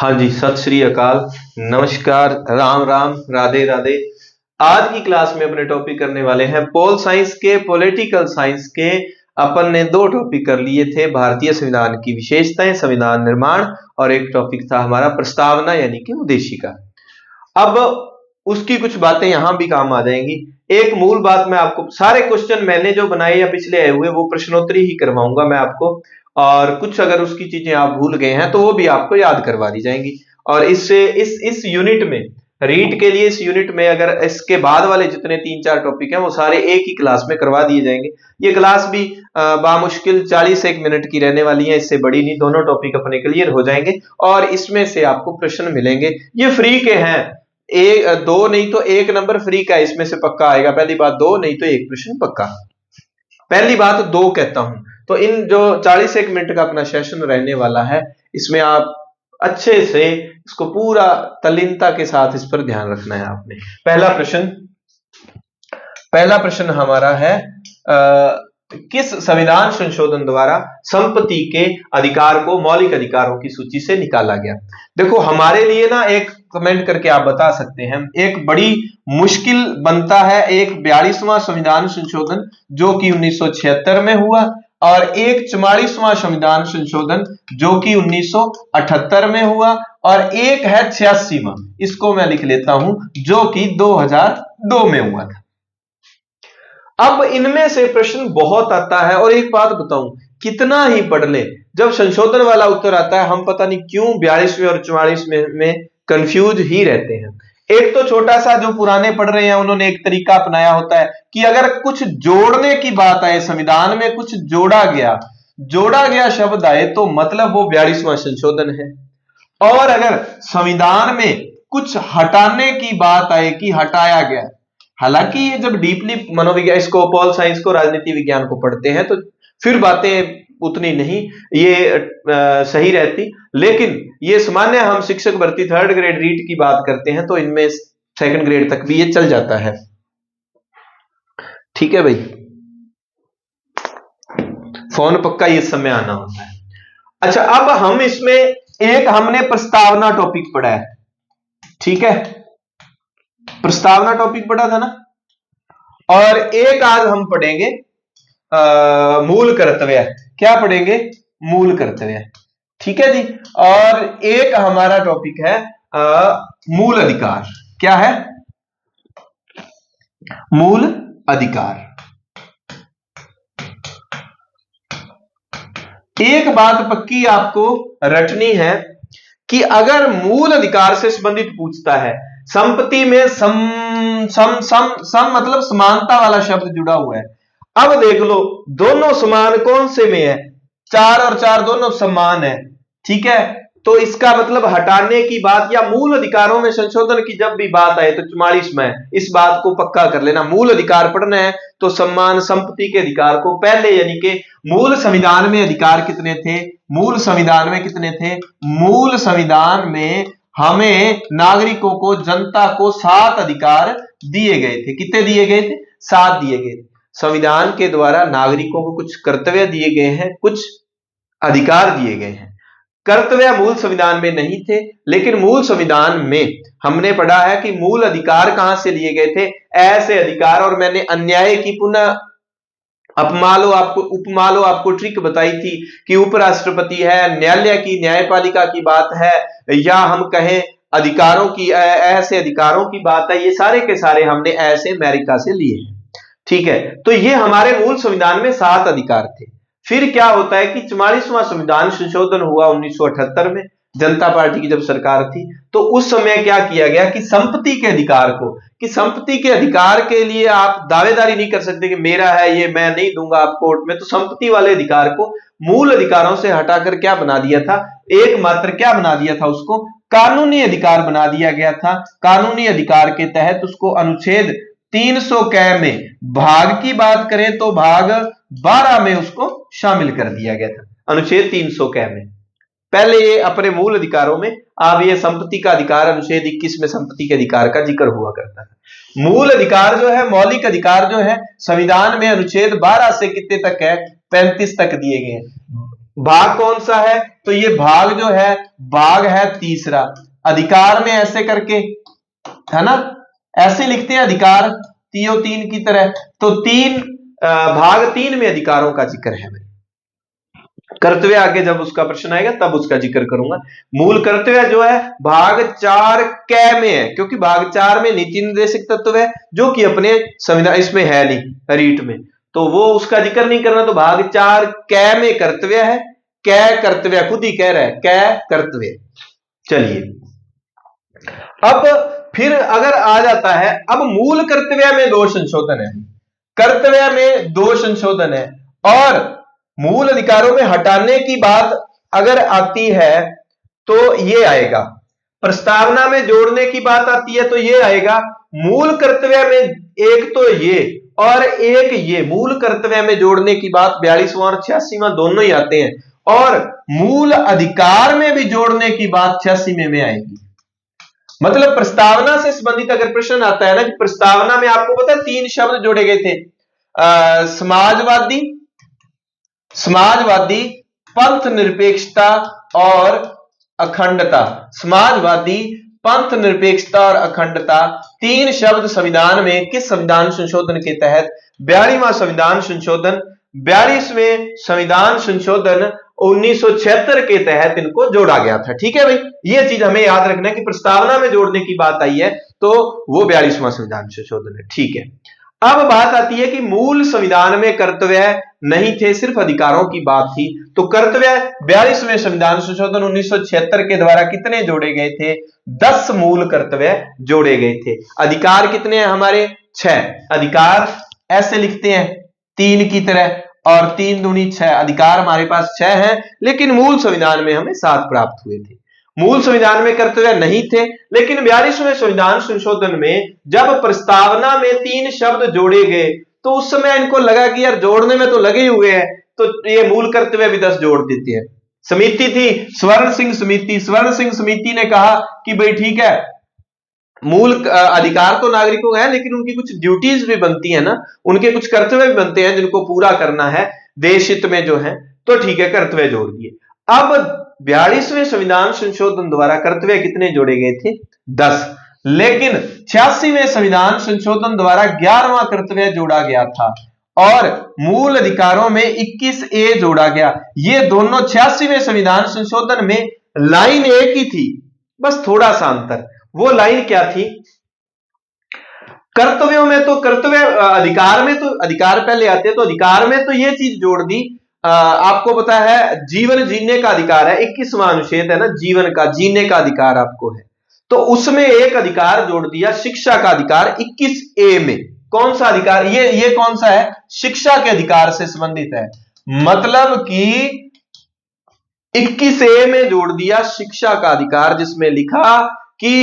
हाँ जी, सत श्री अकाल, नमस्कार, राम राम, राधे राधे। आज की क्लास में अपने टॉपिक करने वाले हैं पोल साइंस के, पॉलिटिकल साइंस के। अपन ने दो टॉपिक कर लिए थे, भारतीय संविधान की विशेषताएं, संविधान निर्माण, और एक टॉपिक था हमारा प्रस्तावना यानी कि उद्देशिका। अब उसकी कुछ बातें यहां भी काम आ जाएंगी। एक मूल बात मैं आपको, सारे क्वेश्चन मैंने जो बनाए या पिछले आए हुए वो प्रश्नोत्तरी ही करवाऊंगा मैं आपको, और कुछ अगर उसकी चीजें आप भूल गए हैं तो वो भी आपको याद करवा दी जाएंगी। और इससे इस यूनिट में, रीट के लिए इस यूनिट में, अगर इसके बाद वाले जितने 3-4 टॉपिक हैं वो सारे एक ही क्लास में करवा दिए जाएंगे। ये क्लास भी बामुश्किल 40-1 मिनट की रहने वाली है, इससे बड़ी नहीं। दोनों टॉपिक अपने क्लियर हो जाएंगे और इसमें से आपको प्रश्न मिलेंगे। ये फ्री के हैं, दो नहीं तो एक नंबर फ्री का इसमें से पक्का आएगा। पहली बात, दो नहीं तो एक प्रश्न पक्का। पहली बात दो कहता हूं तो इन जो 40-1 मिनट का अपना सेशन रहने वाला है, इसमें आप अच्छे से इसको पूरा तल्लीनता के साथ इस पर ध्यान रखना है आपने। पहला प्रश्न हमारा है, किस संविधान संशोधन द्वारा संपत्ति के अधिकार को मौलिक अधिकारों की सूची से निकाला गया? देखो, हमारे लिए ना एक कमेंट करके आप बता सकते हैं, एक बड़ी मुश्किल बनता है एक 42वां संविधान संशोधन जो कि 1976 में हुआ, और एक 44वां संविधान संशोधन जो कि 1978 में हुआ, और एक है 86वां, इसको मैं लिख लेता हूं, जो कि 2002 में हुआ था। अब इनमें से प्रश्न बहुत आता है, और एक बात बताऊं, कितना ही पढ़ ले, जब संशोधन वाला उत्तर आता है हम पता नहीं क्यों 42वें और 44वें में कंफ्यूज ही रहते हैं। एक तो छोटा सा जो पुराने पढ़ रहे हैं उन्होंने एक तरीका अपनाया होता है कि अगर कुछ जोड़ने की बात आए, संविधान में कुछ जोड़ा गया शब्द आए तो मतलब वो 42वां संशोधन है। और अगर संविधान में कुछ हटाने की बात आए कि हटाया गया, हालांकि ये जब डीपली मनोविज्ञान, इसको पॉल साइंस को, राजनीति विज्ञान को पढ़ते हैं तो फिर बातें उतनी नहीं ये सही रहती, लेकिन ये सामान्य हम शिक्षक भर्ती 3rd ग्रेड रीट की बात करते हैं तो इनमें 2nd ग्रेड तक भी ये चल जाता है। ठीक है भाई, फोन पक्का इस समय आना होता है। अच्छा, अब हम इसमें एक हमने प्रस्तावना टॉपिक पढ़ा है, ठीक है, प्रस्तावना टॉपिक पढ़ा था ना, और एक आज हम पढ़ेंगे मूल कर्तव्य। क्या पढ़ेंगे? मूल कर्तव्य, ठीक है जी। और एक हमारा टॉपिक है मूल अधिकार। क्या है? मूल अधिकार। एक बात पक्की आपको रटनी है कि अगर मूल अधिकार से संबंधित पूछता है, संपत्ति में सम मतलब समानता वाला शब्द जुड़ा हुआ है। अब देख लो, दोनों समान कौन से में है? 4 और 4 दोनों समान है, ठीक है। तो इसका मतलब हटाने की बात या मूल अधिकारों में संशोधन की जब भी बात आए तो 44 में, इस बात को पक्का कर लेना। मूल अधिकार पढ़ना है तो सम्मान संपत्ति के अधिकार को पहले, यानी कि मूल संविधान में अधिकार कितने थे? मूल संविधान में कितने थे? मूल संविधान में हमें नागरिकों को, जनता को 7 अधिकार दिए गए थे। कितने दिए गए थे? 7 दिए गए थे। संविधान के द्वारा नागरिकों को कुछ कर्तव्य दिए गए हैं, कुछ अधिकार दिए गए हैं। कर्तव्य मूल संविधान में नहीं थे, लेकिन मूल संविधान में हमने पढ़ा है कि मूल अधिकार कहां से लिए गए थे? ऐसे अधिकार। और मैंने अन्याय की पुनः उपमा लो आपको ट्रिक बताई थी कि उपराष्ट्रपति है, न्यायालय की, न्यायपालिका की बात है, या हम कहें अधिकारों की, ऐसे अधिकारों की बात है। ये सारे के सारे हमने ऐसे अमेरिका से लिए हैं, ठीक है। तो ये हमारे मूल संविधान में 7 अधिकार थे। फिर क्या होता है कि 44वां संविधान संशोधन हुआ 1978 में, जनता पार्टी की जब सरकार थी, तो उस समय क्या किया गया कि संपत्ति के अधिकार को, कि संपत्ति के अधिकार के लिए आप दावेदारी नहीं कर सकते कि मेरा है ये, मैं नहीं दूंगा आप कोर्ट में। तो संपत्ति वाले अधिकार को मूल अधिकारों से हटाकर क्या बना दिया था? एकमात्र क्या बना दिया था? उसको कानूनी अधिकार बना दिया गया था। कानूनी अधिकार के तहत उसको अनुच्छेद 300 क में भाग की बात करें तो भाग 12 में उसको शामिल कर दिया गया था, अनुच्छेद 300 क में। पहले ये अपने मूल अधिकारों में, अब ये संपत्ति का अधिकार अनुच्छेद 21 में संपत्ति के अधिकार का जिक्र हुआ करता है। मूल अधिकार जो है, मौलिक अधिकार जो है, संविधान में अनुच्छेद 12 से कितने तक है? 35 तक दिए गए हैं। भाग कौन सा है? तो ये भाग जो है, भाग है तीसरा। अधिकार में ऐसे करके, है ना, ऐसे लिखते हैं अधिकार तीन तीन की तरह। तो भाग 3 में अधिकारों का जिक्र है। कर्तव्य आगे जब उसका प्रश्न आएगा तब उसका जिक्र करूंगा। मूल कर्तव्य जो है भाग 4 कै में है, क्योंकि भाग 4 में नीति निर्देशक तत्व है जो कि अपने संविधान इसमें है नहीं, रीट में, तो वो उसका जिक्र नहीं करना। तो भाग 4 कै में कर्तव्य है। कै कर्तव्य खुद ही कह रहा है, कै कर्तव्य। चलिए, अब फिर अगर आ जाता है, अब मूल कर्तव्य में 2 संशोधन है, कर्तव्य में 2 संशोधन है, और मूल अधिकारों में हटाने की बात अगर आती है तो ये आएगा। प्रस्तावना में जोड़ने की बात आती है तो ये आएगा। मूल कर्तव्य में एक तो ये और एक ये, मूल कर्तव्य में जोड़ने की बात 42वां और 86वां दोनों ही आते हैं, और मूल अधिकार में भी जोड़ने की बात 86वें में आएगी। मतलब प्रस्तावना से संबंधित अगर प्रश्न आता है ना, कि प्रस्तावना में आपको पता है 3 शब्द जोड़े गए थे, समाजवादी, समाजवादी, पंथ निरपेक्षता और अखंडता। समाजवादी, पंथ निरपेक्षता और अखंडता 3 शब्द संविधान में किस संविधान संशोधन के तहत? 42वां संविधान संशोधन, 42वें संविधान संशोधन 1976 के तहत इनको जोड़ा गया था। ठीक है भाई, ये चीज हमें याद रखना है कि प्रस्तावना में जोड़ने की बात आई है तो वो 42वां संविधान संशोधन है। ठीक है, अब बात आती है कि मूल संविधान में कर्तव्य नहीं थे, सिर्फ अधिकारों की बात थी। तो कर्तव्य 42वें संविधान संशोधन 1976 के द्वारा कितने जोड़े गए थे? 10 मूल कर्तव्य जोड़े गए थे। अधिकार कितने हैं हमारे? 6। अधिकार ऐसे लिखते हैं 3 की तरह, और 3 दूनी 6, अधिकार हमारे पास 6 है, लेकिन मूल संविधान में हमें 7 प्राप्त हुए थे। मूल संविधान में कर्तव्य नहीं थे, लेकिन 42वें संविधान संशोधन में जब प्रस्तावना में 3 शब्द जोड़े गए तो उस समय इनको लगा कि यार जोड़ने में तो लगे हुए हैं, तो ये मूल कर्तव्य भी 10 जोड़ देते हैं। समिति थी स्वर्ण सिंह समिति, स्वर्ण सिंह समिति ने कहा कि भाई ठीक है, मूल अधिकार तो नागरिकों का है, लेकिन उनकी कुछ ड्यूटीज भी बनती है ना, उनके कुछ कर्तव्य भी बनते हैं जिनको पूरा करना है देश हित में जो है, तो ठीक है, कर्तव्य जोड़ दिए। अब 42वें संविधान संशोधन द्वारा कर्तव्य कितने जोड़े गए थे? 10। लेकिन 86वें संविधान संशोधन द्वारा 11वां कर्तव्य जोड़ा गया था, और मूल अधिकारों में 21A जोड़ा गया। ये दोनों 86वें संविधान संशोधन में लाइन एक ही थी, बस थोड़ा सा अंतर। वो लाइन क्या थी? कर्तव्यों में तो कर्तव्य, अधिकार में तो अधिकार पहले आते हैं, तो अधिकार में तो ये चीज जोड़ दी, आपको पता है जीवन जीने का अधिकार है, 21वां अनुच्छेद है ना, जीवन का, जीने का अधिकार आपको है, तो उसमें एक अधिकार जोड़ दिया, शिक्षा का अधिकार 21A में। कौन सा अधिकार? ये कौन सा है? शिक्षा के अधिकार से संबंधित है। मतलब कि 21A में जोड़ दिया शिक्षा का अधिकार, जिसमें लिखा कि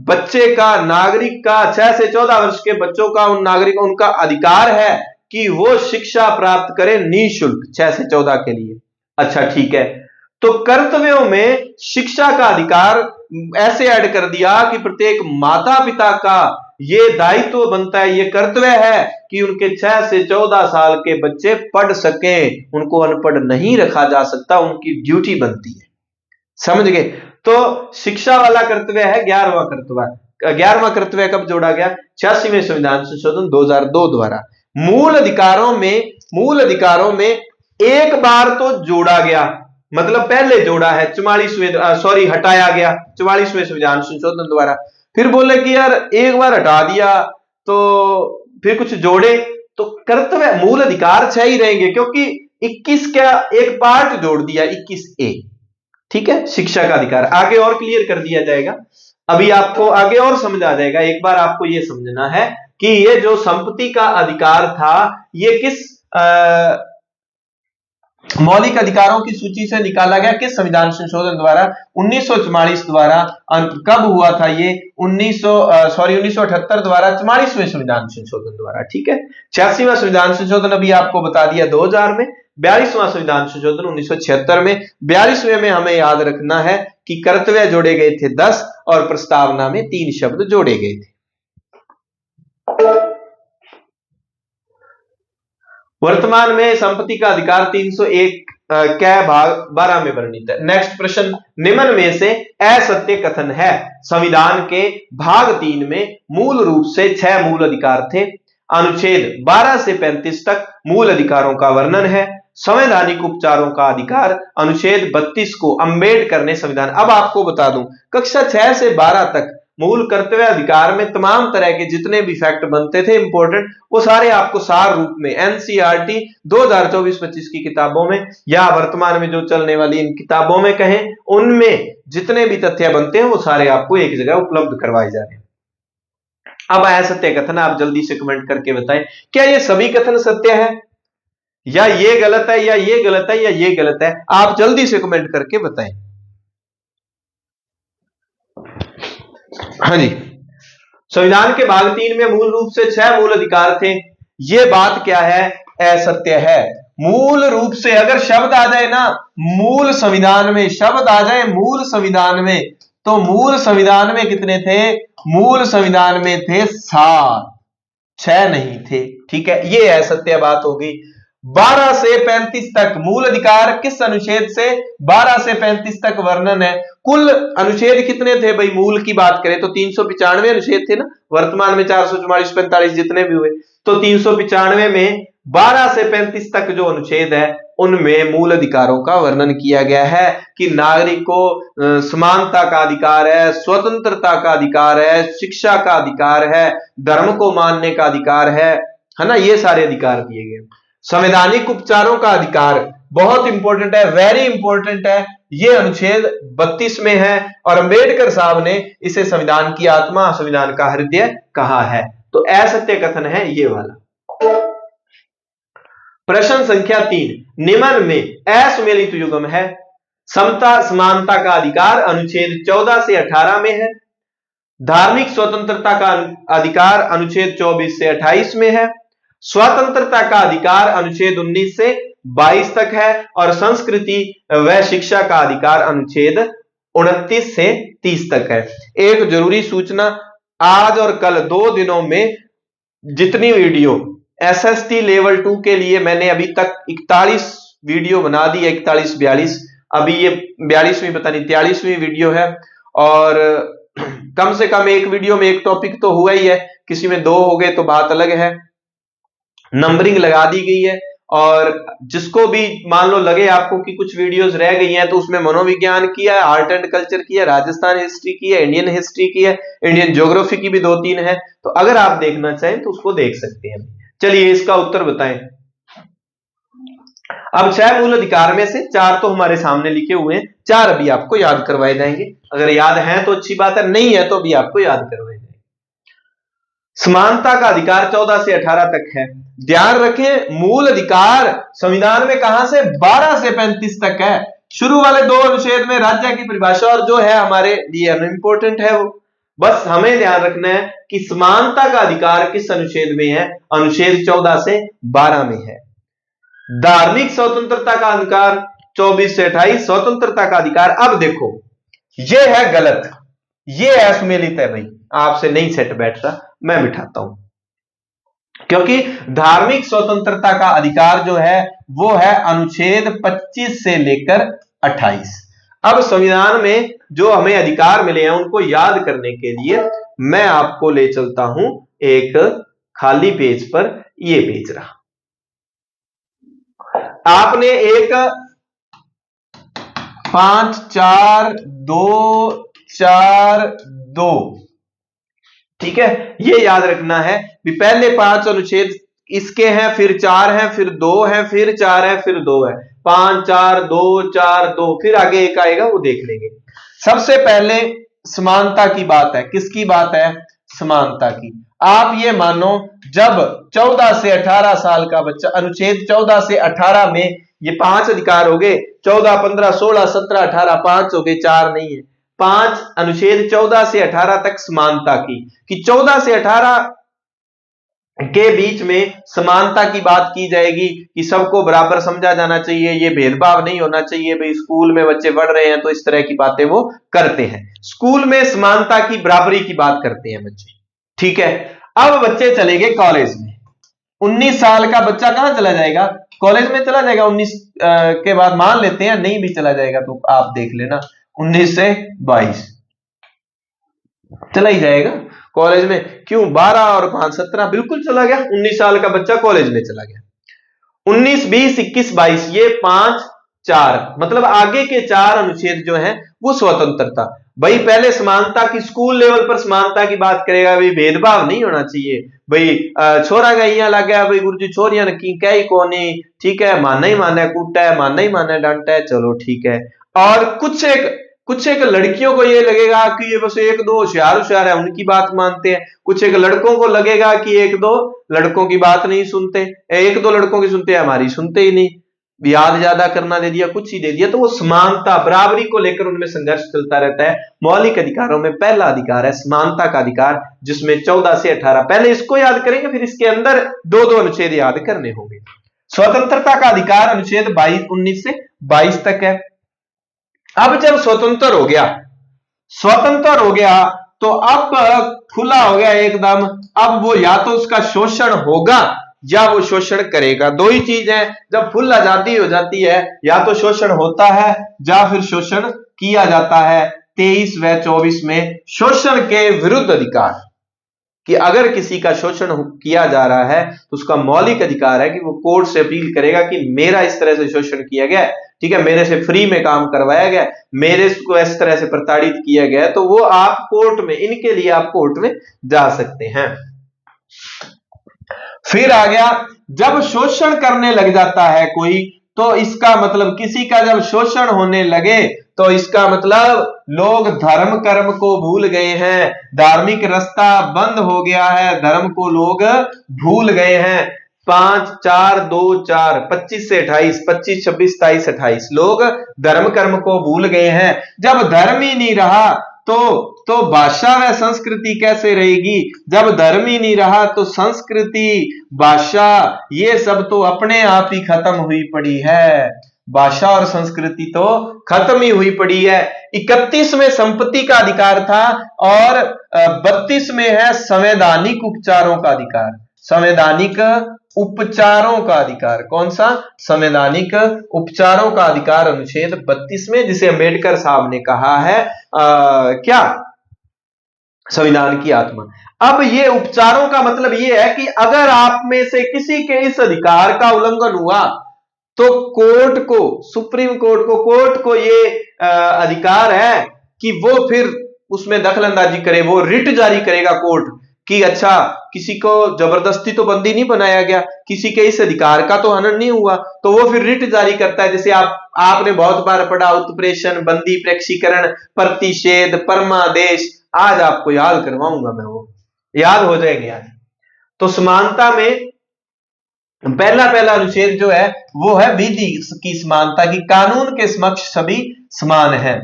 बच्चे का, नागरिक का, 6 से 14 वर्ष के बच्चों का, उन नागरिकों, उनका अधिकार है कि वो शिक्षा प्राप्त करें निःशुल्क 6 से 14 के लिए। अच्छा ठीक है, तो कर्तव्यों में शिक्षा का अधिकार ऐसे ऐड कर दिया कि प्रत्येक माता पिता का ये दायित्व बनता है, ये कर्तव्य है कि उनके 6 से 14 साल के बच्चे पढ़ सकें, उनको अनपढ़ नहीं रखा जा सकता, उनकी ड्यूटी बनती है। समझ गए? तो शिक्षा वाला कर्तव्य है 11वां कर्तव्य। 11वां कर्तव्य कब जोड़ा गया? 86वें संविधान संशोधन 2002 द्वारा। मूल अधिकारों में एक बार तो जोड़ा गया, मतलब पहले जोड़ा है 44वें, हटाया गया 44वें संविधान संशोधन द्वारा। फिर बोले कि यार एक बार हटा दिया तो फिर कुछ जोड़े, तो कर्तव्य, मूल अधिकार 6 ही रहेंगे, क्योंकि 21 का एक पार्ट जोड़ दिया, 21A। ठीक है, शिक्षा का अधिकार आगे और क्लियर कर दिया जाएगा, अभी आपको आगे और समझ आ जाएगा। एक बार आपको यह समझना है कि ये जो संपत्ति का अधिकार था, ये किस मौलिक अधिकारों की सूची से निकाला गया, किस संविधान संशोधन द्वारा? 1944 द्वारा। कब हुआ था ये? 1978 द्वारा, 44वें संविधान संशोधन द्वारा। ठीक है, 86वां संविधान संशोधन अभी आपको बता दिया 2000 में, 42वां संविधान संशोधन 1976 में। 42वें में हमें याद रखना है कि कर्तव्य जोड़े गए थे 10 और प्रस्तावना में 3 शब्द जोड़े गए थे। वर्तमान में संपत्ति का अधिकार 301 कै भाग 12 में वर्णित है। नेक्स्ट प्रश्न, निम्न में से असत्य कथन है। संविधान के भाग 3 में मूल रूप से 6 मूल अधिकार थे। अनुच्छेद 12 से 35 तक मूल अधिकारों का वर्णन है। संवैधानिक उपचारों का अधिकार अनुच्छेद 32 को अंबेडकर ने संविधान। अब आपको बता दूं, कक्षा 6 से 12 तक मूल कर्तव्य अधिकार में तमाम तरह के जितने भी फैक्ट बनते थे इंपॉर्टेंट, वो सारे आपको सार रूप में एनसीईआरटी 2024-25 की किताबों में या वर्तमान में जो चलने वाली इन किताबों में कहें, उनमें जितने भी तथ्य बनते हैं वो सारे आपको एक जगह उपलब्ध करवाए जा रहे हैं। अब असत्य कथन आप जल्दी से कमेंट करके बताएं, क्या ये सभी कथन सत्य है, या ये गलत है, या ये गलत है, या ये गलत है? आप जल्दी से कमेंट करके बताएं। हाँ जी, संविधान के भाग 3 में मूल रूप से 6 मूल अधिकार थे। ये बात क्या है? असत्य है। मूल रूप से अगर शब्द आ जाए ना मूल संविधान में, शब्द आ जाए मूल संविधान में, तो मूल संविधान में कितने थे? मूल संविधान में थे 7, 6 नहीं थे। ठीक है, ये असत्य बात होगी। 12 से 35 तक मूल अधिकार किस अनुच्छेद से? 12 से 35 तक वर्णन है। कुल अनुच्छेद कितने थे भाई? मूल की बात करें तो 395 अनुच्छेद थे ना, वर्तमान में 444 45 जितने भी हुए, तो 395 में 12 से 35 तक जो अनुच्छेद है उनमें मूल अधिकारों का वर्णन किया गया है कि नागरिक को समानता का अधिकार है, स्वतंत्रता का अधिकार है, शिक्षा का अधिकार है, धर्म को मानने का अधिकार है ना, ये सारे अधिकार दिए गए। संवैधानिक उपचारों का अधिकार बहुत इंपॉर्टेंट है, वेरी इंपॉर्टेंट है, ये अनुच्छेद 32 में है और अंबेडकर साहब ने इसे संविधान की आत्मा, संविधान का हृदय कहा है। तो असत्य कथन है ये वाला। प्रश्न संख्या 3, निम्न में असुमेलित युग्म है। समता समानता का अधिकार अनुच्छेद 14 से 18 में है। धार्मिक स्वतंत्रता का अधिकार अनुच्छेद 24 से 28 में है। स्वतंत्रता का अधिकार अनुच्छेद 19 से 22 तक है और संस्कृति व शिक्षा का अधिकार अनुच्छेद 29 से 30 तक है। एक जरूरी सूचना, आज और कल 2 दिनों में जितनी वीडियो एसएसटी लेवल 2 के लिए मैंने अभी तक 41 वीडियो बना दी है, 41-42, अभी ये 42वीं पता नहीं 43वीं वीडियो है, और कम से कम एक वीडियो में एक टॉपिक तो हुआ ही है, किसी में 2 हो गए तो बात अलग है। नंबरिंग लगा दी गई है और जिसको भी मान लो लगे आपको कि कुछ वीडियोस रह गई हैं तो उसमें मनोविज्ञान की है, आर्ट एंड कल्चर की है, राजस्थान हिस्ट्री की है, इंडियन हिस्ट्री की है, इंडियन ज्योग्राफी की भी 2-3 है, तो अगर आप देखना चाहें तो उसको देख सकते हैं। चलिए इसका उत्तर बताएं। अब 6 मूल अधिकार में से 4 तो हमारे सामने लिखे हुए हैं, 4 अभी आपको याद करवाए जाएंगे। अगर याद है तो अच्छी बात है, नहीं है तो अभी आपको याद करवाए जाएंगे। समानता का अधिकार 14 से 18 तक है। ध्यान रखें, मूल अधिकार संविधान में कहां से? 12 से 35 तक है। शुरू वाले 2 अनुच्छेद में राज्य की परिभाषा और जो है हमारे लिए अनइंपोर्टेंट है, वो बस हमें ध्यान रखना है कि समानता का अधिकार किस अनुच्छेद में है? अनुच्छेद 14 से 12 में है। धार्मिक स्वतंत्रता का अधिकार 24 से 28, स्वतंत्रता का अधिकार। अब देखो ये है गलत, ये असुमेलित है भाई, आपसे नहीं सेट बैठता, मैं बिठाता हूं, क्योंकि धार्मिक स्वतंत्रता का अधिकार जो है वो है अनुच्छेद 25 से लेकर 28। अब संविधान में जो हमें अधिकार मिले हैं उनको याद करने के लिए मैं आपको ले चलता हूं एक खाली पेज पर। ये पेज रहा, आपने एक 5 4 2 4 2, ठीक है, ये याद रखना है कि पहले 5 अनुच्छेद इसके हैं, फिर 4 हैं, फिर 2 हैं, फिर 4 है, फिर 2 है, 5 4 2 4 2, फिर आगे एक आएगा वो देख लेंगे। सबसे पहले समानता की बात है। किसकी बात है? समानता की। आप ये मानो जब 14 से 18 साल का बच्चा, अनुच्छेद 14 से 18 में ये 5 अधिकार हो गए, 14 15 16 17 18, 5 हो गए, 4 नहीं है, 5। अनुच्छेद 14 से 18 तक समानता की, कि 14 से 18 के बीच में समानता की बात की जाएगी कि सबको बराबर समझा जाना चाहिए, ये भेदभाव नहीं होना चाहिए। भाई स्कूल में बच्चे पढ़ रहे हैं तो इस तरह की बातें वो करते हैं, स्कूल में समानता की बराबरी की बात करते हैं बच्चे, ठीक है। अब बच्चे चले गए कॉलेज में, 19 साल का बच्चा कहां चला जाएगा? कॉलेज में चला जाएगा 19 के बाद, मान लेते हैं नहीं भी चला जाएगा तो आप देख लेना 19 से 22 चला ही जाएगा कॉलेज में। क्यों 12 और 5 17 बिल्कुल चला गया, 19 साल का बच्चा कॉलेज में चला गया। 19 20 21 22 ये 5 4 मतलब आगे के 4 अनुच्छेद जो हैं वो स्वतंत्रता। भाई पहले समानता की, स्कूल लेवल पर समानता की बात करेगा, भाई भेदभाव नहीं होना चाहिए, भाई छोरा का यहाँ लग गया, भाई गुरु जी छोरियां ने की कई कोनी, ठीक है मानना ही मानना है, कूटा है मानना ही मानना है, डांटा है, चलो ठीक है। और कुछ एक लड़कियों को ये लगेगा कि ये बस एक दो होशियार है उनकी बात मानते हैं, कुछ एक लड़कों को लगेगा कि एक दो लड़कों की बात नहीं सुनते, एक दो लड़कों की सुनते हैं हमारी सुनते ही नहीं, याद ज्यादा करना दे दिया, कुछ ही दे दिया। तो वो समानता बराबरी को लेकर उनमें संघर्ष चलता रहता है। मौलिक अधिकारों में पहला अधिकार है समानता का अधिकार, जिसमें 14 से 18 पहले इसको याद करेंगे, फिर इसके अंदर दो दो अनुच्छेद याद करने होंगे। स्वतंत्रता का अधिकार अनुच्छेद 19 से 22 तक है। अब जब स्वतंत्र हो गया तो अब खुला हो गया एकदम, अब वो या तो उसका शोषण होगा या वो शोषण करेगा, दो ही चीज है। जब फुल आजादी हो जाती है या तो शोषण होता है या फिर शोषण किया जाता है। 23 व 24 में शोषण के विरुद्ध अधिकार, कि अगर किसी का शोषण किया जा रहा है तो उसका मौलिक अधिकार है कि वो कोर्ट से अपील करेगा कि मेरा इस तरह से शोषण किया गया है, ठीक है, मेरे से फ्री में काम करवाया गया, मेरे को इस तरह से प्रताड़ित किया गया है, तो वो आप कोर्ट में, इनके लिए आप कोर्ट में जा सकते हैं। फिर आ गया जब शोषण करने लग जाता है कोई, तो इसका मतलब किसी का जब शोषण होने लगे तो इसका मतलब लोग धर्म कर्म को भूल गए हैं, धार्मिक रास्ता बंद हो गया है, धर्म को लोग भूल गए हैं। 5 4 2 4 25 से 28 25 26 27 28 लोग धर्म कर्म को भूल गए हैं। जब धर्म ही नहीं रहा तो भाषा व संस्कृति कैसे रहेगी? जब धर्म ही नहीं रहा तो संस्कृति, भाषा, ये सब तो अपने आप ही खत्म हुई पड़ी है। भाषा और संस्कृति तो खत्म ही हुई पड़ी है। 31 में संपत्ति का अधिकार था और 32 में है संवैधानिक उपचारों का अधिकार। संवैधानिक उपचारों का अधिकार, कौन सा? संवैधानिक उपचारों का अधिकार अनुच्छेद 32 में, जिसे अंबेडकर साहब ने कहा है क्या? संविधान की आत्मा। अब ये उपचारों का मतलब ये है कि अगर आप में से किसी के इस अधिकार का उल्लंघन हुआ तो कोर्ट को, सुप्रीम कोर्ट को ये अधिकार है कि वो फिर उसमें दखलंदाजी करे, वो रिट जारी करेगा कोर्ट कि अच्छा किसी को जबरदस्ती तो बंदी नहीं बनाया गया, किसी के इस अधिकार का तो हनन नहीं हुआ, तो वो फिर रिट जारी करता है। जैसे आपने बहुत बार पढ़ा उत्प्रेषण, बंदी प्रेक्षीकरण, प्रतिषेध, परमादेश, आज आपको याद करवाऊंगा मैं, वो याद हो जाएंगे आज। तो समानता में पहला अनुच्छेद जो है वो है विधि की समानता, की कानून के समक्ष सभी समान हैं।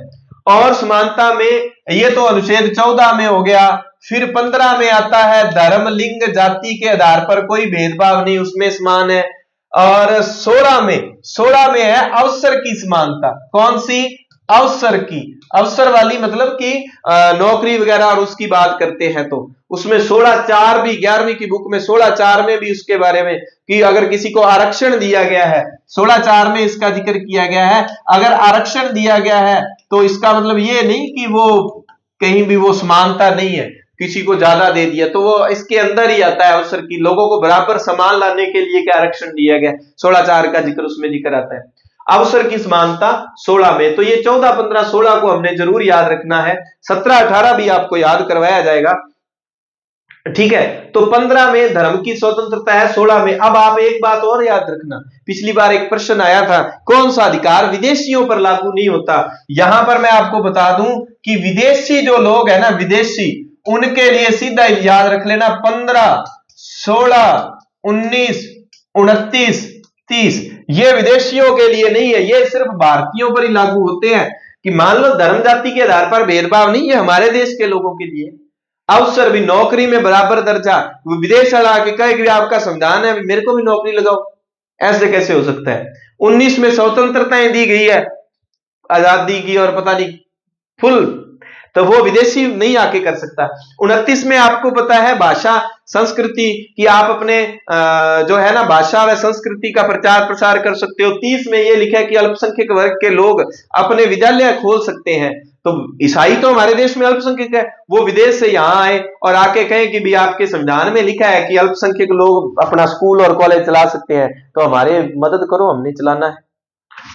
और समानता में ये तो अनुच्छेद 14 में हो गया। फिर 15 में आता है धर्म, लिंग, जाति के आधार पर कोई भेदभाव नहीं, उसमें समान है। और 16 में है अवसर की समानता। कौन सी? अवसर की, अवसर वाली, मतलब कि नौकरी वगैरह और उसकी बात करते हैं तो उसमें 16(4) भी 11वीं की बुक में 16(4) में भी उसके बारे में कि अगर किसी को आरक्षण दिया गया है, 16(4) में इसका जिक्र किया गया है। अगर आरक्षण दिया गया है तो इसका मतलब ये नहीं कि वो कहीं भी वो समानता नहीं है, किसी को ज्यादा दे दिया, तो वो इसके अंदर ही आता है अवसर की, लोगों को बराबर समान लाने के लिए क्या आरक्षण दिया गया, 16(4) का जिक्र उसमें जिक्र आता है। अवसर की समानता 16 में। तो ये 14 15 16 को हमने जरूर याद रखना है, 17 18 भी आपको याद करवाया जाएगा, ठीक है। तो 15 में धर्म की स्वतंत्रता है, 16 में। अब आप एक बात और याद रखना, पिछली बार एक प्रश्न आया था, कौन सा अधिकार विदेशियों पर लागू नहीं होता? यहां पर मैं आपको बता दूं कि विदेशी जो लोग हैं ना, विदेशी, उनके लिए सीधा याद रख लेना 15 16 19 29 30, ये विदेशियों के लिए नहीं है, ये सिर्फ भारतीयों पर ही लागू होते हैं। कि मान लो धर्म जाति के आधार पर भेदभाव नहीं है हमारे देश के लोगों के लिए। अवसर भी, नौकरी में बराबर दर्जा, वो विदेश वाला आके कहे कि आपका संविधान है मेरे को भी नौकरी लगाओ, ऐसे कैसे हो सकता है? 19 में स्वतंत्रताएं दी गई है आजादी की और पता नहीं फुल। तो वो विदेशी नहीं आके कर सकता। 29 में आपको पता है भाषा संस्कृति कि आप अपने जो है ना भाषा व संस्कृति का प्रचार प्रसार कर सकते हो। 30 में ये लिखा है कि अल्पसंख्यक वर्ग के लोग अपने विद्यालय खोल सकते हैं। तो ईसाई तो हमारे देश में अल्पसंख्यक है, वो विदेश से यहां आए और आके कहें कि भी आपके संविधान में लिखा है कि अल्पसंख्यक लोग अपना स्कूल और कॉलेज चला सकते हैं, तो हमारे मदद करो, हमने चलाना है।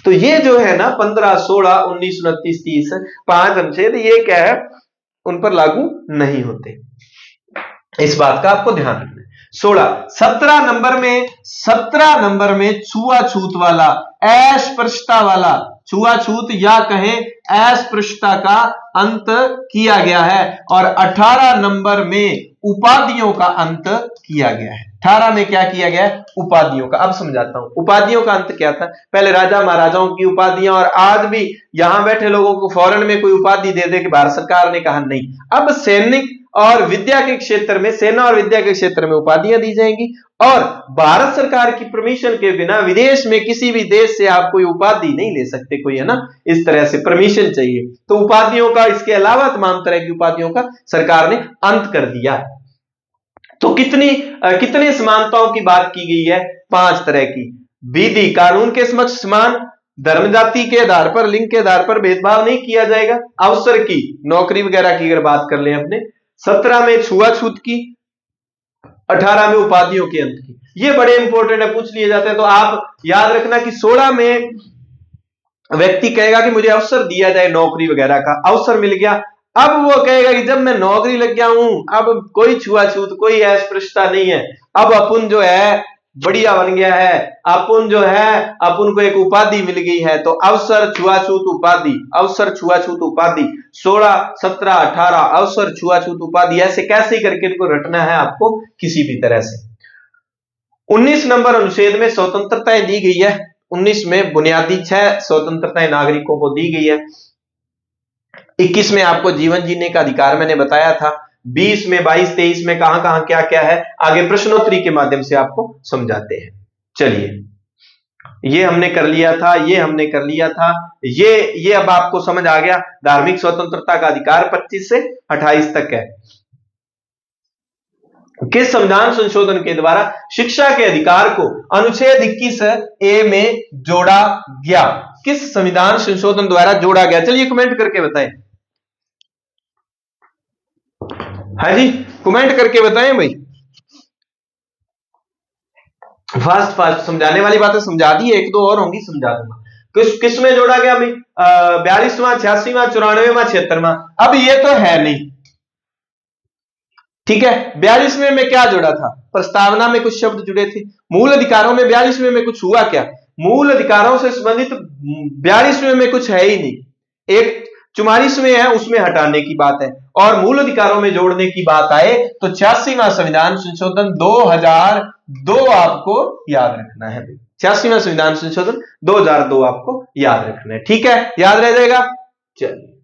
तो ये जो है ना 15, 16, 19, 29, 30 5 अनुच्छेद ये क्या है, उन पर लागू नहीं होते। इस बात का आपको ध्यान रखना है। 16, 17 नंबर में छुआछूत वाला, अस्पृश्यता वाला, छुआछूत या कहें अस्पृश्यता का अंत किया गया है। और 18 नंबर में उपाधियों का अंत किया गया है। 18 में क्या किया गया है? उपाधियों का। अब समझाता हूं उपाधियों का अंत क्या था। पहले राजा महाराजाओं की उपाधियां, और आज भी यहां बैठे लोगों को फौरन में कोई उपाधि दे दे कि भारत सरकार ने कहा नहीं। अब सैनिक और विद्या के क्षेत्र में, सेना और विद्या के क्षेत्र में उपाधियां दी जाएंगी, और भारत सरकार की परमिशन के बिना विदेश में किसी भी देश से आप कोई उपाधि नहीं ले सकते कोई, है ना, इस तरह से परमिशन चाहिए। तो उपाधियों का, इसके अलावा तमाम तरह की उपाधियों का सरकार ने अंत कर दिया। तो कितनी समानताओं की बात की गई है? 5 तरह की। विधि कानून के समक्ष समान, धर्म जाति के आधार पर, लिंग के आधार पर भेदभाव नहीं किया जाएगा, अवसर की, नौकरी वगैरह की अगर बात कर लें अपने, 17 में छुआछूत की, 18 में उपाधियों के अंत की। ये बड़े इंपॉर्टेंट है, पूछ लिए जाते हैं। तो आप याद रखना कि 16 में व्यक्ति कहेगा कि मुझे अवसर दिया जाए, नौकरी वगैरह का अवसर मिल गया। अब वो कहेगा कि जब मैं नौकरी लग गया हूं, अब कोई छुआछूत, कोई अस्पृश्यता नहीं है, अब अपन जो है बढ़िया बन गया है, अपन जो है अपन को एक उपाधि मिल गई है। तो अवसर, छुआछूत, उपाधि, अवसर, छुआछूत, उपाधि, 16, 17, 18 अवसर, छुआछूत, उपाधि, ऐसे कैसे करके इनको रटना है आपको किसी भी तरह से। 19 नंबर अनुच्छेद में स्वतंत्रताएं दी गई है। 19 में बुनियादी 6 स्वतंत्रताएं नागरिकों को दी गई है। 21 में आपको जीवन जीने का अधिकार मैंने बताया था। 20 में, 22, 23 में कहां कहां क्या क्या है, आगे प्रश्नोत्तरी के माध्यम से आपको समझाते हैं। चलिए, ये हमने कर लिया था, ये हमने कर लिया था, ये अब आपको समझ आ गया। धार्मिक स्वतंत्रता का अधिकार 25 से 28 तक है। किस संविधान संशोधन के द्वारा शिक्षा के अधिकार को अनुच्छेद 21A में जोड़ा गया? किस संविधान संशोधन द्वारा जोड़ा गया? चलिए कमेंट करके बताएं। हाँ जी, कमेंट करके बताएं भाई। फास्ट समझाने वाली बातें समझा दी, एक दो और होंगी समझा दूंगा। किस में जोड़ा गया भाई? 42वां, 86वां, 94वां, 76वां। अब ये तो है नहीं, ठीक है। 42वें में क्या जुड़ा था? प्रस्तावना में कुछ शब्द जुड़े थे। मूल अधिकारों में 42वें में कुछ हुआ क्या? मूल अधिकारों से संबंधित 42वें में कुछ है ही नहीं। एक 44वें है, उसमें हटाने की बात है, और मूल अधिकारों में जोड़ने की बात आए तो 86वां संविधान संशोधन 2002 आपको याद रखना है। 86वां संविधान संशोधन 2002 आपको याद रखना है, ठीक है, याद रह जाएगा। चलिए,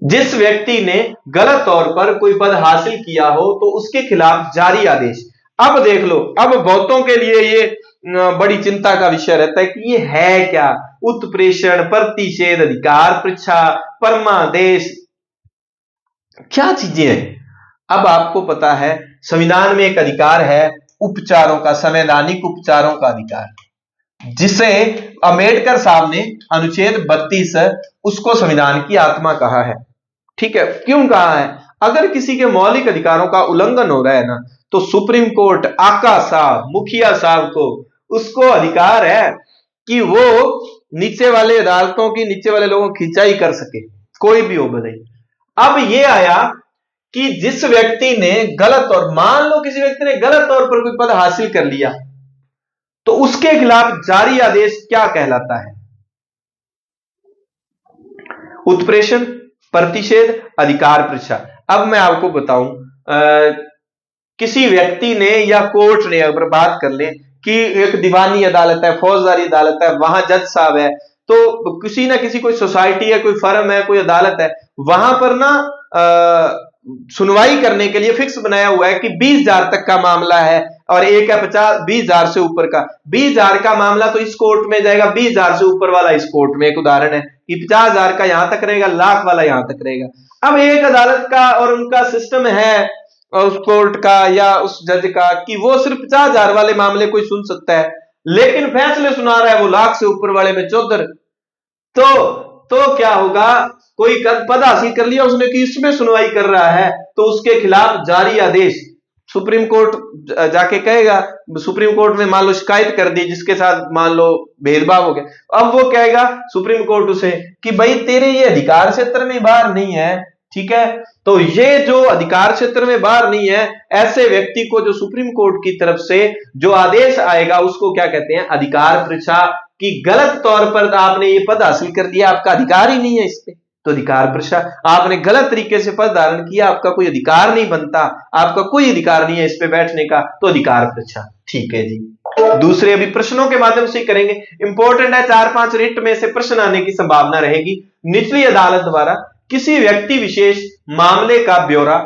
जिस व्यक्ति ने गलत तौर पर कोई पद हासिल किया हो तो उसके खिलाफ जारी आदेश। अब देख लो, अब बहुतों के लिए ये बड़ी चिंता का विषय रहता है कि ये है क्या? उत्प्रेषण, प्रतिषेध अधिकार, पृच्छा, परमादेश, क्या चीजें हैं? अब आपको पता है संविधान में एक अधिकार है उपचारों का, संवैधानिक उपचारों का अधिकार, जिसे अंबेडकर साहब ने अनुच्छेद 32 उसको संविधान की आत्मा कहा है, ठीक है। क्यों कहा है? अगर किसी के मौलिक अधिकारों का उल्लंघन हो रहा है ना, तो सुप्रीम कोर्ट, आका साहब, मुखिया साहब को, उसको अधिकार है कि वो नीचे वाले अदालतों की, नीचे वाले लोगों की खिंचाई कर सके, कोई भी हो भले। अब ये आया कि जिस व्यक्ति ने गलत, और मान लो किसी व्यक्ति ने गलत तौर पर कोई पद हासिल कर लिया, तो उसके खिलाफ जारी आदेश क्या कहलाता है? उत्प्रेषण, प्रतिषेध, अधिकार परीक्षा। अब मैं आपको बताऊं, किसी व्यक्ति ने या कोर्ट ने, अगर बात कर ले कि एक दीवानी अदालत है, फौजदारी अदालत है, वहां जज साहब है, तो किसी ना किसी, कोई सोसाइटी है, कोई फर्म है, कोई अदालत है, वहां पर ना सुनवाई करने के लिए फिक्स बनाया हुआ है कि 20,000 तक का मामला है, और एक है 20,000 से ऊपर का। 20,000 का मामला तो इस कोर्ट में जाएगा, 20,000 से ऊपर वाला इस कोर्ट में, एक उदाहरण है। कि 50,000 का यहां तक रहेगा, लाख वाला यहां तक रहेगा। अब एक अदालत का और उनका सिस्टम है उस कोर्ट का या उस जज का कि वो सिर्फ 50,000 वाले मामले कोई सुन सकता है, लेकिन फैसले सुना रहा है वो लाख से ऊपर वाले में चौधर। तो क्या होगा, कोई पद हासिल कर लिया उसने कि इसमें सुनवाई कर रहा है, तो उसके खिलाफ जारी आदेश सुप्रीम कोर्ट जाके कहेगा, सुप्रीम कोर्ट में मान लो शिकायत कर दी जिसके साथ मान लो भेदभाव हो गया, अब वो कहेगा सुप्रीम कोर्ट उसे कि भाई तेरे ये अधिकार क्षेत्र में बाहर नहीं है, ठीक है। तो ये जो अधिकार क्षेत्र में बाहर नहीं है, ऐसे व्यक्ति को जो सुप्रीम कोर्ट की तरफ से जो आदेश आएगा उसको क्या कहते हैं, अधिकार परीक्षा। कि गलत तौर पर आपने ये पद हासिल कर लिया, आपका अधिकार ही नहीं है इस पे, तो अधिकार परीक्षा। आपने गलत तरीके से पद धारण किया, आपका कोई अधिकार नहीं बनता, आपका कोई अधिकार नहीं है इस पे बैठने का, तो अधिकार परीक्षा। ठीक है जी। दूसरे अभी प्रश्नों के माध्यम से करेंगे, इंपॉर्टेंट है, 4-5 रिट में से प्रश्न आने की संभावना रहेगी। निचली अदालत द्वारा किसी व्यक्ति विशेष मामले का ब्यौरा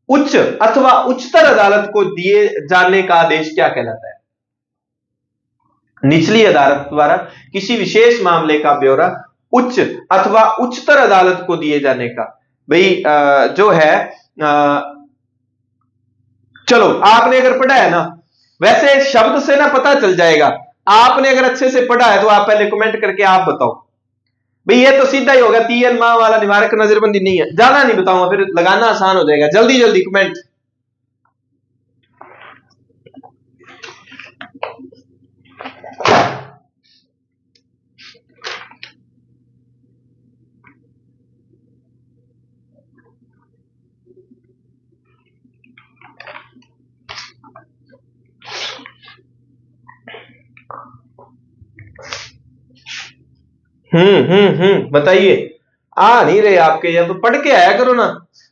उच्च अथवा उच्चतर अदालत को दिए जाने का आदेश क्या कहलाता है? निचली अदालत द्वारा किसी विशेष मामले का ब्यौरा उच्च अथवा उच्चतर अदालत को दिए जाने का, भाई जो है चलो आपने अगर पढ़ा है ना, वैसे शब्द से ना पता चल जाएगा, आपने अगर अच्छे से पढ़ा है तो आप पहले कमेंट करके आप बताओ भाई, ये तो सीधा ही होगा, तीन माह वाला निवारक नजरबंदी नहीं है, ज्यादा नहीं बताऊंगा फिर लगाना आसान हो जाएगा, जल्दी जल्दी कमेंट। बताइए, आ नहीं रहे आपके, या तो पढ़ के आया करो ना।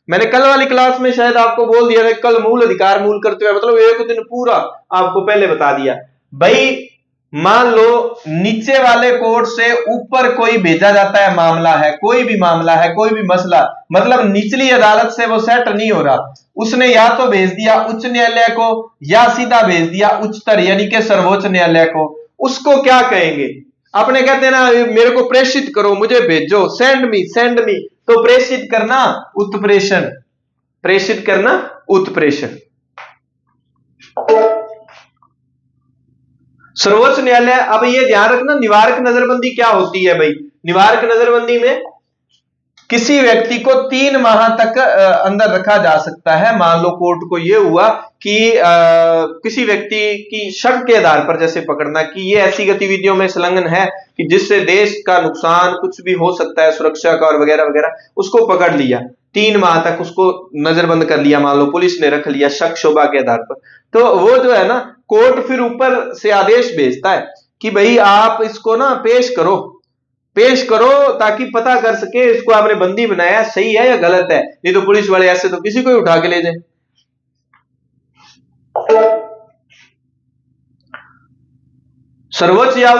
मैंने कल वाली क्लास में शायद आपको बोल दिया था, कल मूल अधिकार मूल करते हुए मतलब एक दिन पूरा आपको पहले बता दिया। भाई मान लो नीचे वाले कोर्ट से ऊपर कोई भेजा जाता है, मामला है, कोई भी मामला है, कोई भी मसला, मतलब निचली अदालत से वो सेट नहीं हो रहा, उसने या तो भेज दिया उच्च न्यायालय को या सीधा भेज दिया उच्चतर यानी कि सर्वोच्च न्यायालय को, उसको क्या कहेंगे? अपने कहते हैं ना, मेरे को प्रेषित करो, मुझे भेजो, सेंड मी, तो प्रेषित करना उत्प्रेषण, प्रेषित करना उत्प्रेषण। सर्वोच्च न्यायालय, अब ये ध्यान रखना निवारक नजरबंदी क्या होती है भाई। निवारक नजरबंदी में किसी व्यक्ति को 3 माह तक अंदर रखा जा सकता है। मान लो कोर्ट को यह हुआ कि किसी व्यक्ति की शक के आधार पर जैसे पकड़ना कि ये ऐसी गतिविधियों में संलग्न है कि जिससे देश का नुकसान कुछ भी हो सकता है, सुरक्षा का और वगैरह वगैरह, उसको पकड़ लिया, 3 माह तक उसको नजरबंद कर लिया, मान लो पुलिस ने रख लिया शक शोभा के आधार पर, तो वो जो है ना कोर्ट फिर ऊपर से आदेश भेजता है कि भाई आप इसको ना पेश करो ताकि पता कर सके इसको आपने बंदी बनाया सही है या गलत है, नहीं तो पुलिस वाले ऐसे तो किसी को ही उठा के ले जाए। सर्वोच्च या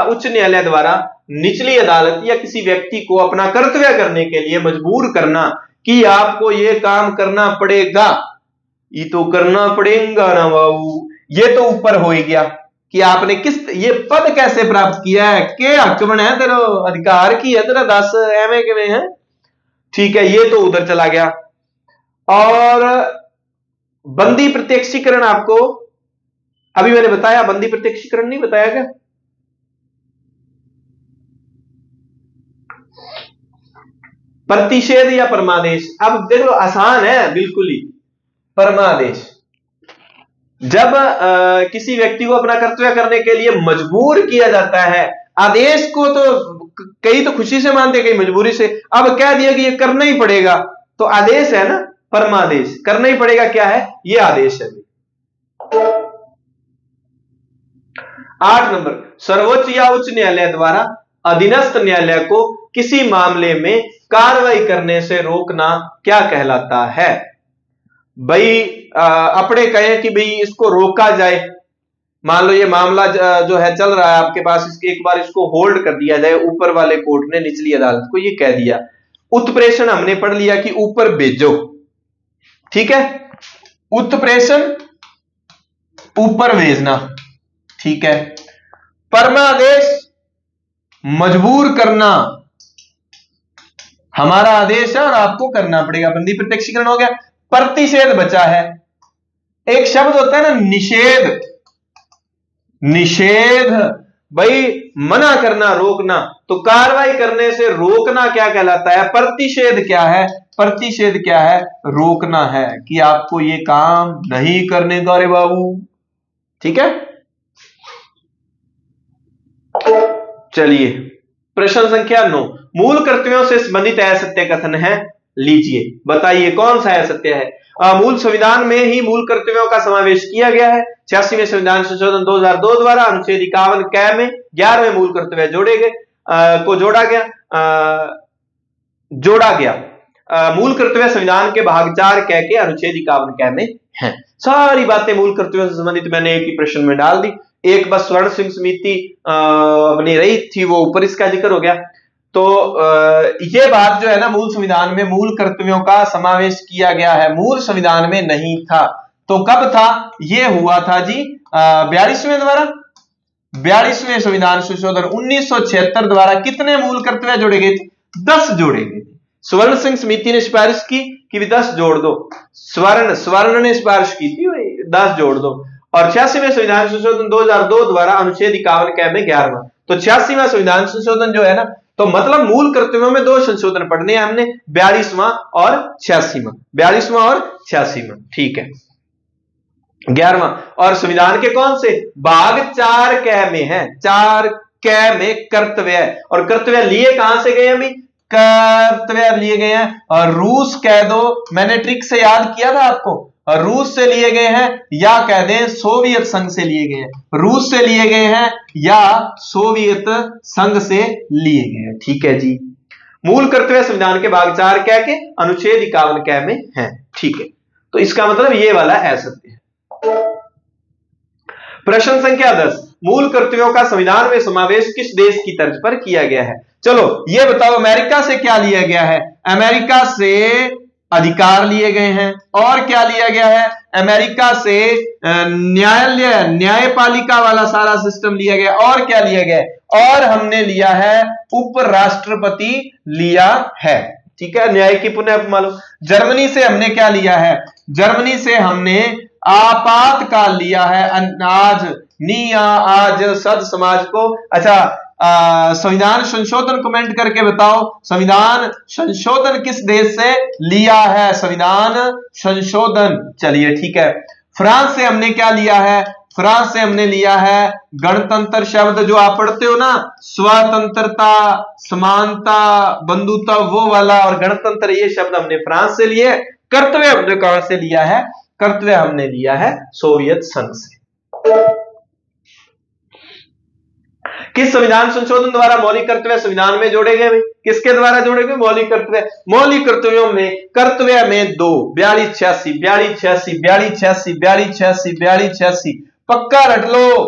उच्च न्यायालय द्वारा निचली अदालत या किसी व्यक्ति को अपना कर्तव्य करने के लिए मजबूर करना कि आपको यह काम करना पड़ेगा, ये तो करना पड़ेगा ना बाबू, ये तो ऊपर हो ही गया कि आपने ये पद कैसे प्राप्त किया है, के हक बना है तेरा, अधिकार की है तेरा, 10 एवं के है, ठीक है, ये तो उधर चला गया। और बंदी प्रत्यक्षीकरण, आपको अभी मैंने बताया, बंदी प्रत्यक्षीकरण नहीं बताया क्या? प्रतिषेध या परमादेश, अब देख लो आसान है बिल्कुल ही। परमादेश, जब किसी व्यक्ति को अपना कर्तव्य करने के लिए मजबूर किया जाता है, आदेश को तो कई तो खुशी से मानते, कई मजबूरी से, अब कह दिया कि ये करना ही पड़ेगा, तो आदेश है ना परमादेश, करना ही पड़ेगा, क्या है ये आदेश है। 8 नंबर, सर्वोच्च या उच्च न्यायालय द्वारा अधीनस्थ न्यायालय को किसी मामले में कार्रवाई करने से रोकना क्या कहलाता है? भाई अपने कहें कि भाई इसको रोका जाए, मान लो ये मामला जो है चल रहा है आपके पास, इसके एक बार इसको होल्ड कर दिया जाए, ऊपर वाले कोर्ट ने निचली अदालत को ये कह दिया, उत्प्रेषण हमने पढ़ लिया कि ऊपर भेजो, ठीक है, उत्प्रेषण ऊपर भेजना, ठीक है। परमादेश मजबूर करना हमारा आदेश है और आपको करना पड़ेगा, बंदी प्रत्यक्षीकरण हो गया। प्रतिषेध बचा है, एक शब्द होता है ना निषेध, निषेध भाई मना करना, रोकना, तो कार्रवाई करने से रोकना क्या कहलाता है? प्रतिषेध क्या है? प्रतिषेध क्या है? रोकना है कि आपको ये काम नहीं करने का रे बाबू। ठीक है, चलिए प्रश्न संख्या 9, मूल कर्तव्यों से संबंधित असत्य कथन है, लीजिए बताइए कौन सा असत्य है। मूल संविधान में ही मूल कर्तव्यों का समावेश किया गया है। 86वें संविधान संशोधन 2002 द्वारा अनुच्छेद 51 क में 11वें मूल कर्तव्य जोड़े गए को जोड़ा गया। मूल कर्तव्य संविधान के भाग 4 क के अनुच्छेद 51 क में है। सारी बातें मूल कर्तव्यों से संबंधित मैंने एक ही प्रश्न में डाल दी। एक बस स्वर्ण सिंह समिति बनी रही थी, वो ऊपर इसका जिक्र हो गया। तो ये बात जो है ना, मूल संविधान में मूल कर्तव्यों का समावेश किया गया है, मूल संविधान में नहीं था। तो कब था? ये हुआ था जी 42वें द्वारा, 42वें संविधान संशोधन 1976 द्वारा। कितने मूल कर्तव्य जोड़े गए थे? 10 जोड़े गए थे। स्वर्ण सिंह समिति ने सिफारिश की कि 10 जोड़ दो, स्वर्ण ने सिफारिश की थी 10 जोड़ दो। और 86वें संविधान संशोधन 2002 द्वारा अनुच्छेद 51 क में 11वां। तो 86वां संविधान संशोधन जो है ना, तो मतलब मूल कर्तव्यों में 2 संशोधन पढ़ने हैं हमने, 42वां और 86वां, 42वां और 86वां। ठीक है, 11वां। और संविधान के कौन से भाग 4 क में है? 4 क में कर्तव्य है। और कर्तव्य लिए कहां से गए? अभी कर्तव्य लिए गए हैं और रूस कह दो, मैंने ट्रिक से याद किया था आपको, रूस से लिए गए हैं या कह दें सोवियत संघ से लिए गए हैं। रूस से लिए गए हैं या सोवियत संघ से लिए गए हैं। ठीक है जी, मूल कर्तव्य संविधान के भाग 4 क के अनुच्छेद 51 क में है। ठीक है, तो इसका मतलब ये वाला असत्य है। प्रश्न संख्या 10, मूल कर्तव्यों का संविधान में समावेश किस देश की तर्ज पर किया गया है? चलो ये बताओ, अमेरिका से क्या लिया गया है? अमेरिका से अधिकार लिए गए हैं। और क्या लिया गया है? अमेरिका से न्यायालय, न्यायपालिका वाला सारा सिस्टम लिया गया। और क्या लिया गया? और हमने लिया है उपराष्ट्रपति लिया है। ठीक है, न्याय की पुनः मालूम। जर्मनी से हमने क्या लिया है? जर्मनी से हमने आपातकाल लिया है। आज सद समाज को। अच्छा, संविधान संशोधन कमेंट करके बताओ, संविधान संशोधन किस देश से लिया है? संविधान संशोधन, चलिए ठीक है। फ्रांस से हमने क्या लिया है? फ्रांस से हमने लिया है गणतंत्र शब्द, जो आप पढ़ते हो ना, स्वतंत्रता, समानता, बंधुता, वो वाला, और गणतंत्र, ये शब्द हमने फ्रांस से लिए। कर्तव्य हमने कहां से लिया है? कर्तव्य हमने लिया है सोवियत संघ से। किस संविधान संशोधन द्वारा मौलिक कर्तव्य संविधान में जोड़े गए? किसके द्वारा जोड़े गए? मौलिक कर्तव्य। मौलिक कर्तव्यों में कर्तव्य में 2, 42 86 42 86 42 86 42 86 42 86, पक्का रट लो,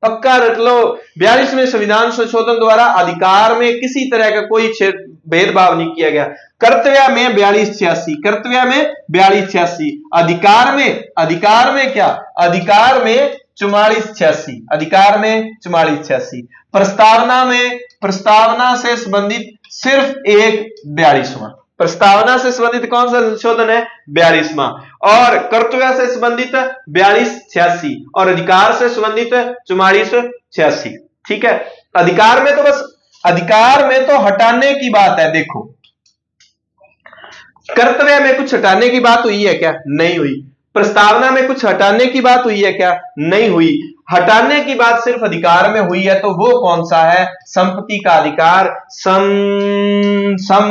पक्का रट लो। 42वें संविधान संशोधन द्वारा अधिकार में किसी तरह का कोई भेदभाव नहीं किया गया। कर्तव्य में 42 86, कर्तव्य में 42 86, अधिकार में क्या? अधिकार में 44 86, अधिकार में 44 86। प्रस्तावना से संबंधित सिर्फ एक 42वां। प्रस्तावना से संबंधित कौन सा संशोधन है? 42वां। और कर्तव्य से संबंधित 42 86 और अधिकार से संबंधित 44 86। ठीक है, अधिकार में तो बस, अधिकार में तो हटाने की बात है। देखो, कर्तव्य में कुछ हटाने की बात हुई है क्या? नहीं हुई। प्रस्तावना में कुछ हटाने की बात हुई है क्या? नहीं हुई। हटाने की बात सिर्फ अधिकार में हुई है, तो वो कौन सा है? संपत्ति का अधिकार,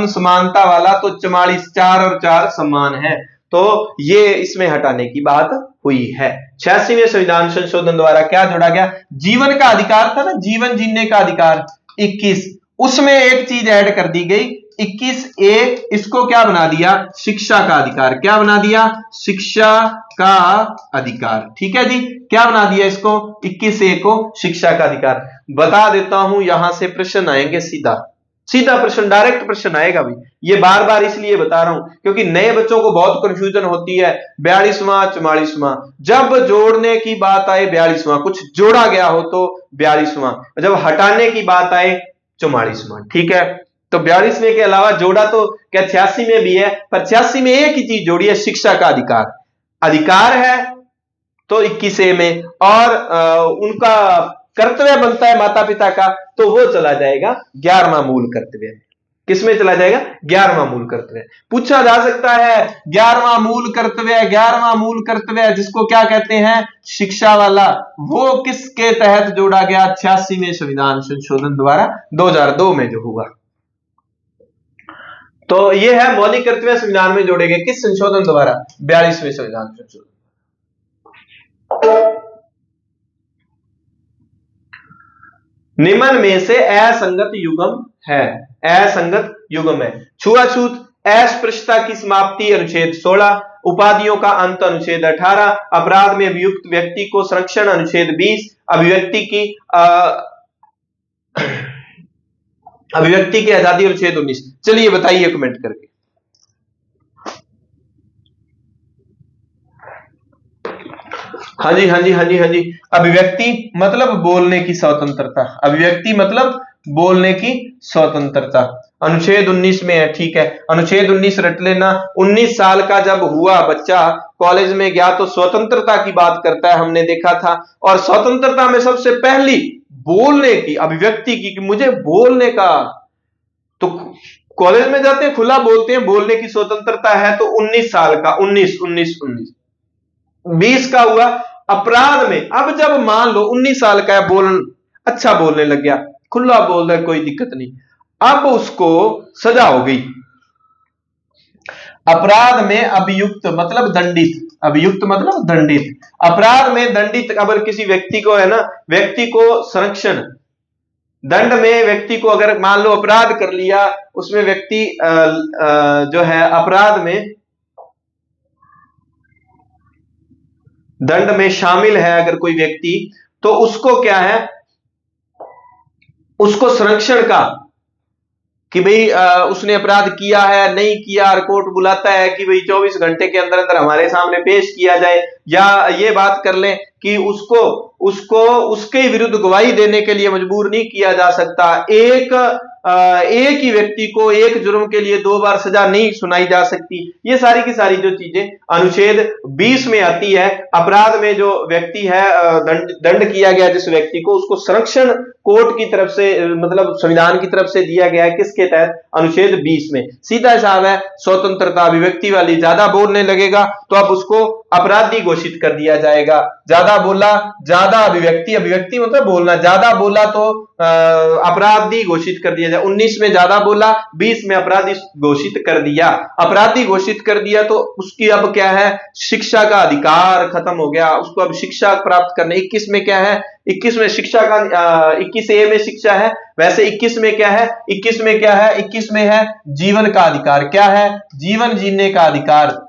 समानता वाला। तो 44 4 और 4 समान है, तो ये इसमें हटाने की बात हुई है। 86वें संविधान संशोधन द्वारा क्या जोड़ा गया? जीवन का अधिकार था ना, जीवन जीने का अधिकार, 21, उसमें एक चीज ऐड कर दी गई 21A, इसको क्या बना दिया? शिक्षा का अधिकार। क्या बना दिया? शिक्षा का अधिकार। ठीक है जी, क्या बना दिया इसको? 21A को शिक्षा का अधिकार। बता देता हूं, यहां से प्रश्न आएंगे, सीधा प्रश्न, डायरेक्ट प्रश्न आएगा भी। ये बार बार इसलिए बता रहा हूं क्योंकि नए बच्चों को बहुत कंफ्यूजन होती है। 42वां 44वां, जब जोड़ने की बात आए 42वां, कुछ जोड़ा गया हो तो 42वां, जब हटाने की बात आए 44वां। ठीक है, तो 42वें के अलावा जोड़ा तो क्या 86 में भी है, पर 86 में एक ही चीज जोड़ी है, शिक्षा का अधिकार। अधिकार है तो 21 में, और उनका कर्तव्य बनता है माता पिता का, तो वो चला जाएगा 11वां मूल कर्तव्य। किसमें चला जाएगा? 11वां मूल कर्तव्य। पूछा जा सकता है 11वां मूल कर्तव्य, 11वां मूल कर्तव्य जिसको क्या कहते हैं? शिक्षा वाला, वो किसके तहत जोड़ा गया? 86वें संविधान संशोधन द्वारा 2002 में जो हुआ। तो ये है मौलिक कर्तव्य संविधान में जोड़े गए, किस संशोधन द्वारा? 42वें संविधान संशोधन। निम्न में से असंगत युग्म है, असंगत युग्म है। छुआछूत, अस्पृश्यता की समाप्ति अनुच्छेद 16, उपाधियों का अंत अनुच्छेद 18, अपराध में अभियुक्त व्यक्ति को संरक्षण अनुच्छेद 20, अभिव्यक्ति की आजादी अनुच्छेद 19। चलिए बताइए कमेंट करके। हाँ जी, हाँ जी, हाँ जी, हाँ जी। अभिव्यक्ति मतलब बोलने की स्वतंत्रता, अभिव्यक्ति मतलब बोलने की स्वतंत्रता अनुच्छेद 19 में है। ठीक है, अनुच्छेद 19 रट लेना। 19 साल का जब हुआ बच्चा, कॉलेज में गया, तो स्वतंत्रता की बात करता है, हमने देखा था। और स्वतंत्रता में सबसे पहली बोलने की, अभिव्यक्ति की, कि मुझे बोलने का, तो कॉलेज में जाते हैं खुला बोलते हैं, बोलने की स्वतंत्रता है। तो 19 साल का, 19 19 19 20 का हुआ अपराध में। अब जब मान लो 19 साल का है, अच्छा बोलने लग गया, खुला बोल रहा है, कोई दिक्कत नहीं, अब उसको सजा हो गई। अपराध में अभियुक्त मतलब दंडित, अभियुक्त मतलब दंडित, अपराध में दंडित। अगर किसी व्यक्ति को है ना, व्यक्ति को संरक्षण, दंड में व्यक्ति को, अगर मान लो अपराध कर लिया, उसमें व्यक्ति जो है अपराध में, दंड में शामिल है अगर कोई व्यक्ति, तो उसको क्या है? उसको संरक्षण का, कि भाई उसने अपराध किया है नहीं किया, कोर्ट बुलाता है कि भाई 24 घंटे के अंदर अंदर हमारे सामने पेश किया जाए, या ये बात कर लें कि उसको उसके विरुद्ध गवाही देने के लिए मजबूर नहीं किया जा सकता। एक ही व्यक्ति को एक जुर्म के लिए 2 बार सजा नहीं सुनाई जा सकती। ये सारी की सारी जो चीजें अनुच्छेद 20 में आती है। अपराध में जो व्यक्ति है, दंड किया गया जिस व्यक्ति को, उसको संरक्षण कोर्ट की तरफ से, मतलब संविधान की तरफ से दिया गया है। किसके तहत? अनुच्छेद 20 में। सीधा हिसाब है, स्वतंत्रता अभिव्यक्ति वाली। ज्यादा बोलने लगेगा तो अब उसको अपराधी घोषित कर दिया जाएगा। ज्यादा बोला, ज्यादा अभिव्यक्ति, अभिव्यक्ति मतलब बोलना, ज्यादा बोला तो अपराधी घोषित कर दिया जाए। 19 में ज्यादा बोला, 20 में अपराधी घोषित कर दिया। अपराधी घोषित कर दिया तो उसकी अब क्या है? शिक्षा का अधिकार खत्म हो गया, उसको अब शिक्षा प्राप्त करने। 21 में क्या है? 21 में शिक्षा का 21A में शिक्षा है, वैसे 21 में क्या है? 21 में क्या है? 21 में है जीवन का अधिकार। क्या है? जीवन जीने का अधिकार।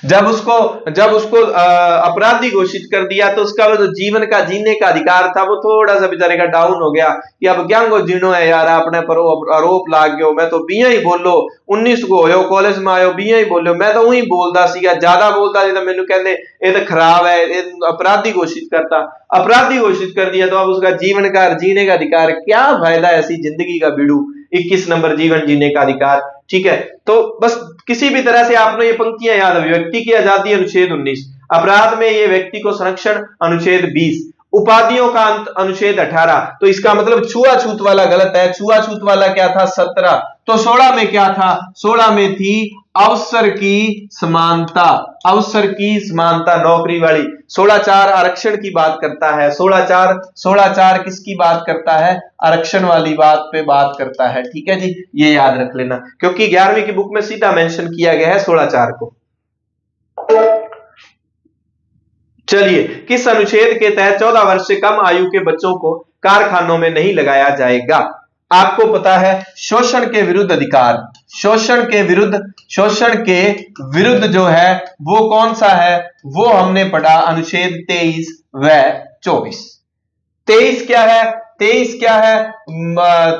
जब उसको अपराधी घोषित कर दिया तो उसका वो जो जीवन का जीने का अधिकार था वो थोड़ा सा बेचारे का डाउन हो गया कि अब क्या जीनो है यार, अपने पर आरोप लाग गयो, मैं तो बिया ही बोलो, 19 को हो कॉलेज में आयो, बिया ही बोलो, मैं तो वही बोलता सीगा, ज्यादा बोलता जी तो मैनू कहते ये तो खराब है, अपराधी घोषित करता। अपराधी घोषित कर दिया तो अब उसका जीवन का जीने का अधिकार, क्या फायदा ऐसी जिंदगी का बिड़ू। 21 नंबर जीवन जीने का अधिकार। ठीक है, तो बस किसी भी तरह से आपने ये पंक्तियां याद, अभिव्यक्ति की आजादी अनुच्छेद 19, अपराध में ये व्यक्ति को संरक्षण अनुच्छेद 20, उपाधियों का अंत अनुच्छेद 18। तो इसका मतलब छुआछूत वाला गलत है। छुआछूत वाला क्या था? 17। तो 16 में क्या था? 16 में थी अवसर की समानता, अवसर की समानता, नौकरी वाली। 16(4) आरक्षण की बात करता है। 16(4) किसकी बात करता है? आरक्षण वाली बात पे बात करता है। ठीक है जी, ये याद रख लेना, क्योंकि 11वीं की बुक में सीधा मेंशन किया गया है 16(4) को। चलिए, किस अनुच्छेद के तहत 14 वर्ष से कम आयु के बच्चों को कारखानों में नहीं लगाया जाएगा? आपको पता है, शोषण के विरुद्ध अधिकार, शोषण के विरुद्ध जो है वो कौन सा है? वो हमने पढ़ा अनुच्छेद 23 व 24। 23 क्या है?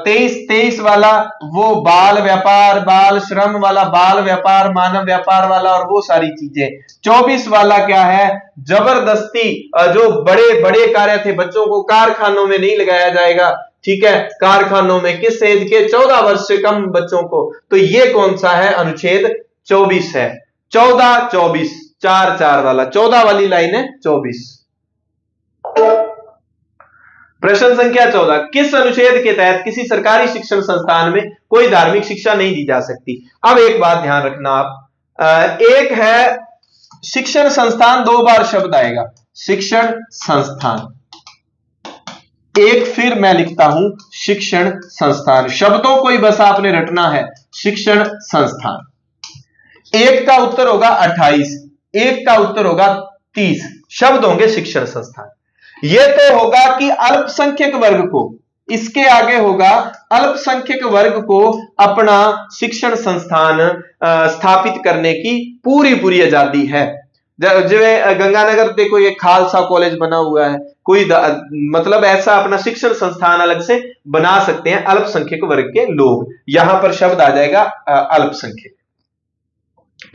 23 वाला वो बाल व्यापार, बाल श्रम वाला, बाल व्यापार, मानव व्यापार वाला और वो सारी चीजें। 24 वाला क्या है? जबरदस्ती, जो बड़े बड़े कार्य थे बच्चों को कारखानों में नहीं लगाया जाएगा। ठीक है, कारखानों में किस एज के, 14 वर्ष से कम बच्चों को। तो ये कौन सा है, अनुच्छेद 24 है। 14 24 4 4 वाला, 14 वाली लाइन है 24। प्रश्न संख्या 14, किस अनुच्छेद के तहत किसी सरकारी शिक्षण संस्थान में कोई धार्मिक शिक्षा नहीं दी जा सकती। अब एक बात ध्यान रखना आप, एक है शिक्षण संस्थान, 2 बार शब्द आएगा शिक्षण संस्थान, एक फिर मैं लिखता हूं शिक्षण संस्थान, शब्दों को ही बस आपने रटना है, शिक्षण संस्थान। एक का उत्तर होगा 28, एक का उत्तर होगा 30, शब्द होंगे शिक्षण संस्थान। यह तो होगा कि अल्पसंख्यक वर्ग को, इसके आगे होगा अल्पसंख्यक वर्ग को अपना शिक्षण संस्थान स्थापित करने की पूरी पूरी आजादी है। जो गंगानगर देखो ये खालसा कॉलेज बना हुआ है, कोई मतलब ऐसा अपना शिक्षण संस्थान अलग से बना सकते हैं अल्पसंख्यक वर्ग के लोग, यहां पर शब्द आ जाएगा अल्पसंख्यक।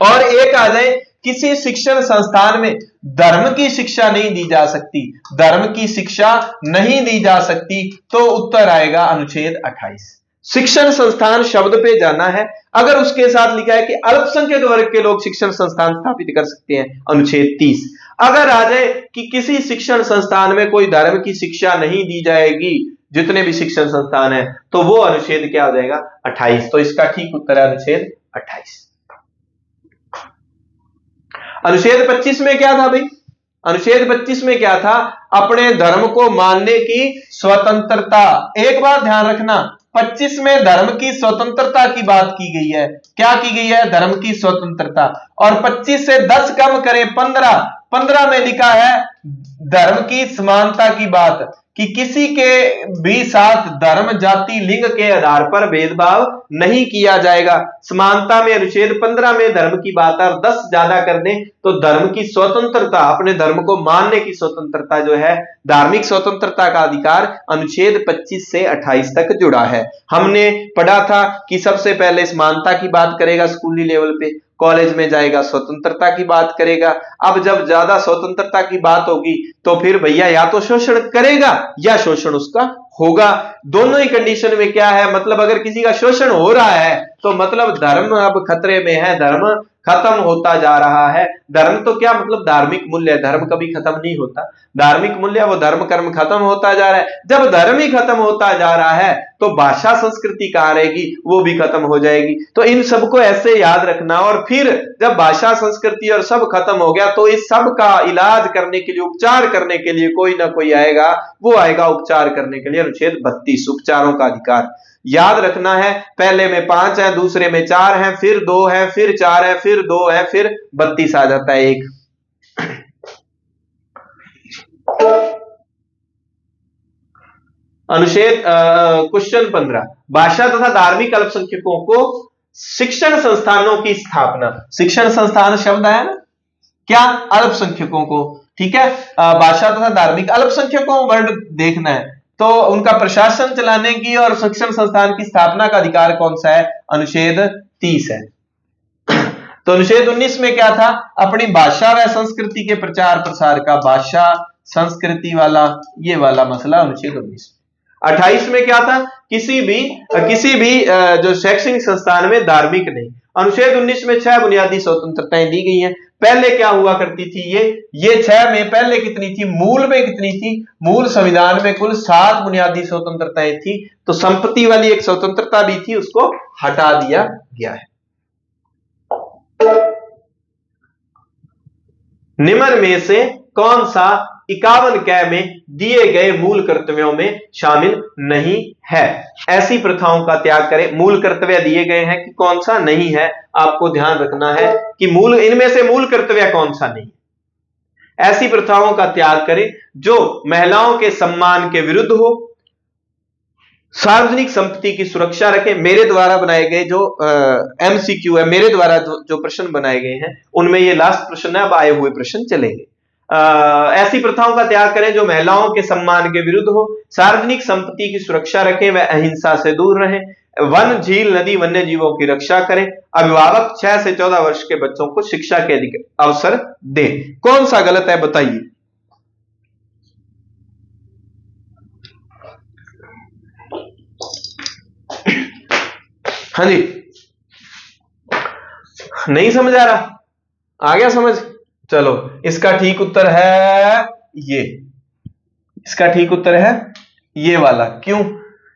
और एक आ जाए किसी शिक्षण संस्थान में धर्म की शिक्षा नहीं दी जा सकती, धर्म की शिक्षा नहीं दी जा सकती, तो उत्तर आएगा अनुच्छेद 28। शिक्षण संस्थान शब्द पे जाना है, अगर उसके साथ लिखा है कि अल्पसंख्यक वर्ग के लोग शिक्षण संस्थान स्थापित कर सकते हैं, अनुच्छेद 30। अगर आ जाए कि किसी शिक्षण संस्थान में कोई धर्म की शिक्षा नहीं दी जाएगी, जितने भी शिक्षण संस्थान है, तो वो अनुच्छेद क्या हो जाएगा, 28। तो इसका ठीक उत्तर है अनुच्छेद 28। अनुच्छेद 25 में क्या था भाई, अनुच्छेद 25 में क्या था, अपने धर्म को मानने की स्वतंत्रता। एक बार ध्यान रखना, 25 में धर्म की स्वतंत्रता की बात की गई है, क्या की गई है, धर्म की स्वतंत्रता। और 25 से 10 कम करें 15, 15 में लिखा है धर्म की समानता की बात, कि किसी के भी साथ धर्म जाति लिंग के आधार पर भेदभाव नहीं किया जाएगा। समानता में अनुच्छेद 15 में धर्म की बात है, और 10 ज्यादा कर दें तो धर्म की स्वतंत्रता, अपने धर्म को मानने की स्वतंत्रता जो है, धार्मिक स्वतंत्रता का अधिकार अनुच्छेद 25 से 28 तक जुड़ा है। हमने पढ़ा था कि सबसे पहले समानता की बात करेगा स्कूली लेवल पे, कॉलेज में जाएगा स्वतंत्रता की बात करेगा। अब जब ज्यादा स्वतंत्रता की बात होगी तो फिर भैया या तो शोषण करेगा या शोषण उसका होगा। दोनों ही कंडीशन में क्या है, मतलब अगर किसी का शोषण हो रहा है तो मतलब धर्म अब खतरे में है, धर्म खत्म होता जा रहा है। धर्म तो क्या मतलब धार्मिक मूल्य, धर्म कभी खत्म नहीं होता, धार्मिक मूल्य वो धर्म कर्म खत्म होता जा रहा है। जब धर्म ही खत्म होता जा रहा है तो भाषा संस्कृति कहां रहेगी, वो भी खत्म हो जाएगी। तो इन सबको ऐसे याद रखना, और फिर जब भाषा संस्कृति और सब खत्म हो गया तो इस सब का इलाज करने के लिए, उपचार करने के लिए कोई ना कोई आएगा, वो आएगा उपचार करने के लिए अनुच्छेद 32, उपचारों का अधिकार। याद रखना है, पहले में 5 है, दूसरे में 4 है, फिर 2 है, फिर 4 है, फिर 2 है, फिर 32 आ जाता है एक। अनुच्छेद क्वेश्चन 15, भाषा तथा धार्मिक अल्पसंख्यकों को शिक्षण संस्थानों की स्थापना। शिक्षण संस्थान शब्द है ना, क्या, अल्पसंख्यकों को, ठीक है, भाषा तथा धार्मिक अल्पसंख्यकों वर्ड देखना है, तो उनका प्रशासन चलाने की और शिक्षण संस्थान की स्थापना का अधिकार कौन सा है, अनुच्छेद 30 है। तो अनुच्छेद 19 में क्या था, अपनी भाषा व संस्कृति के प्रचार प्रसार का, भाषा संस्कृति वाला ये वाला मसला अनुच्छेद 19। 28 में क्या था, किसी भी जो शैक्षणिक संस्थान में धार्मिक नहीं। अनुच्छेद 19 में 6 बुनियादी स्वतंत्रताएं दी गई हैं। पहले क्या हुआ करती थी, ये 6 में पहले कितनी थी, मूल में कितनी थी, मूल संविधान में कुल 7 बुनियादी स्वतंत्रताएं थी। तो संपत्ति वाली एक स्वतंत्रता भी थी, उसको हटा दिया गया है। निम्न में से कौन सा 51 क में दिए गए मूल कर्तव्यों में शामिल नहीं है। ऐसी प्रथाओं का त्याग करें। मूल कर्तव्य दिए गए हैं कि कौन सा नहीं है, आपको ध्यान रखना है कि मूल, इनमें से मूल कर्तव्य कौन सा नहीं। ऐसी प्रथाओं का त्याग करें जो महिलाओं के सम्मान के विरुद्ध हो, सार्वजनिक संपत्ति की सुरक्षा रखें। मेरे द्वारा बनाए गए जो एमसीक्यू है, मेरे द्वारा जो प्रश्न बनाए गए हैं उनमें ये लास्ट प्रश्न है, अब आए हुए प्रश्न चलेंगे। ऐसी प्रथाओं का त्याग करें जो महिलाओं के सम्मान के विरुद्ध हो, सार्वजनिक संपत्ति की सुरक्षा रखें व अहिंसा से दूर रहें, वन झील नदी वन्य जीवों की रक्षा करें, अभिभावक 6 से 14 वर्ष के बच्चों को शिक्षा के अवसर दें। कौन सा गलत है बताइए। हाँ जी, नहीं समझ आ रहा? आ गया समझ? चलो, इसका ठीक उत्तर है ये, इसका ठीक उत्तर है ये वाला। क्यों?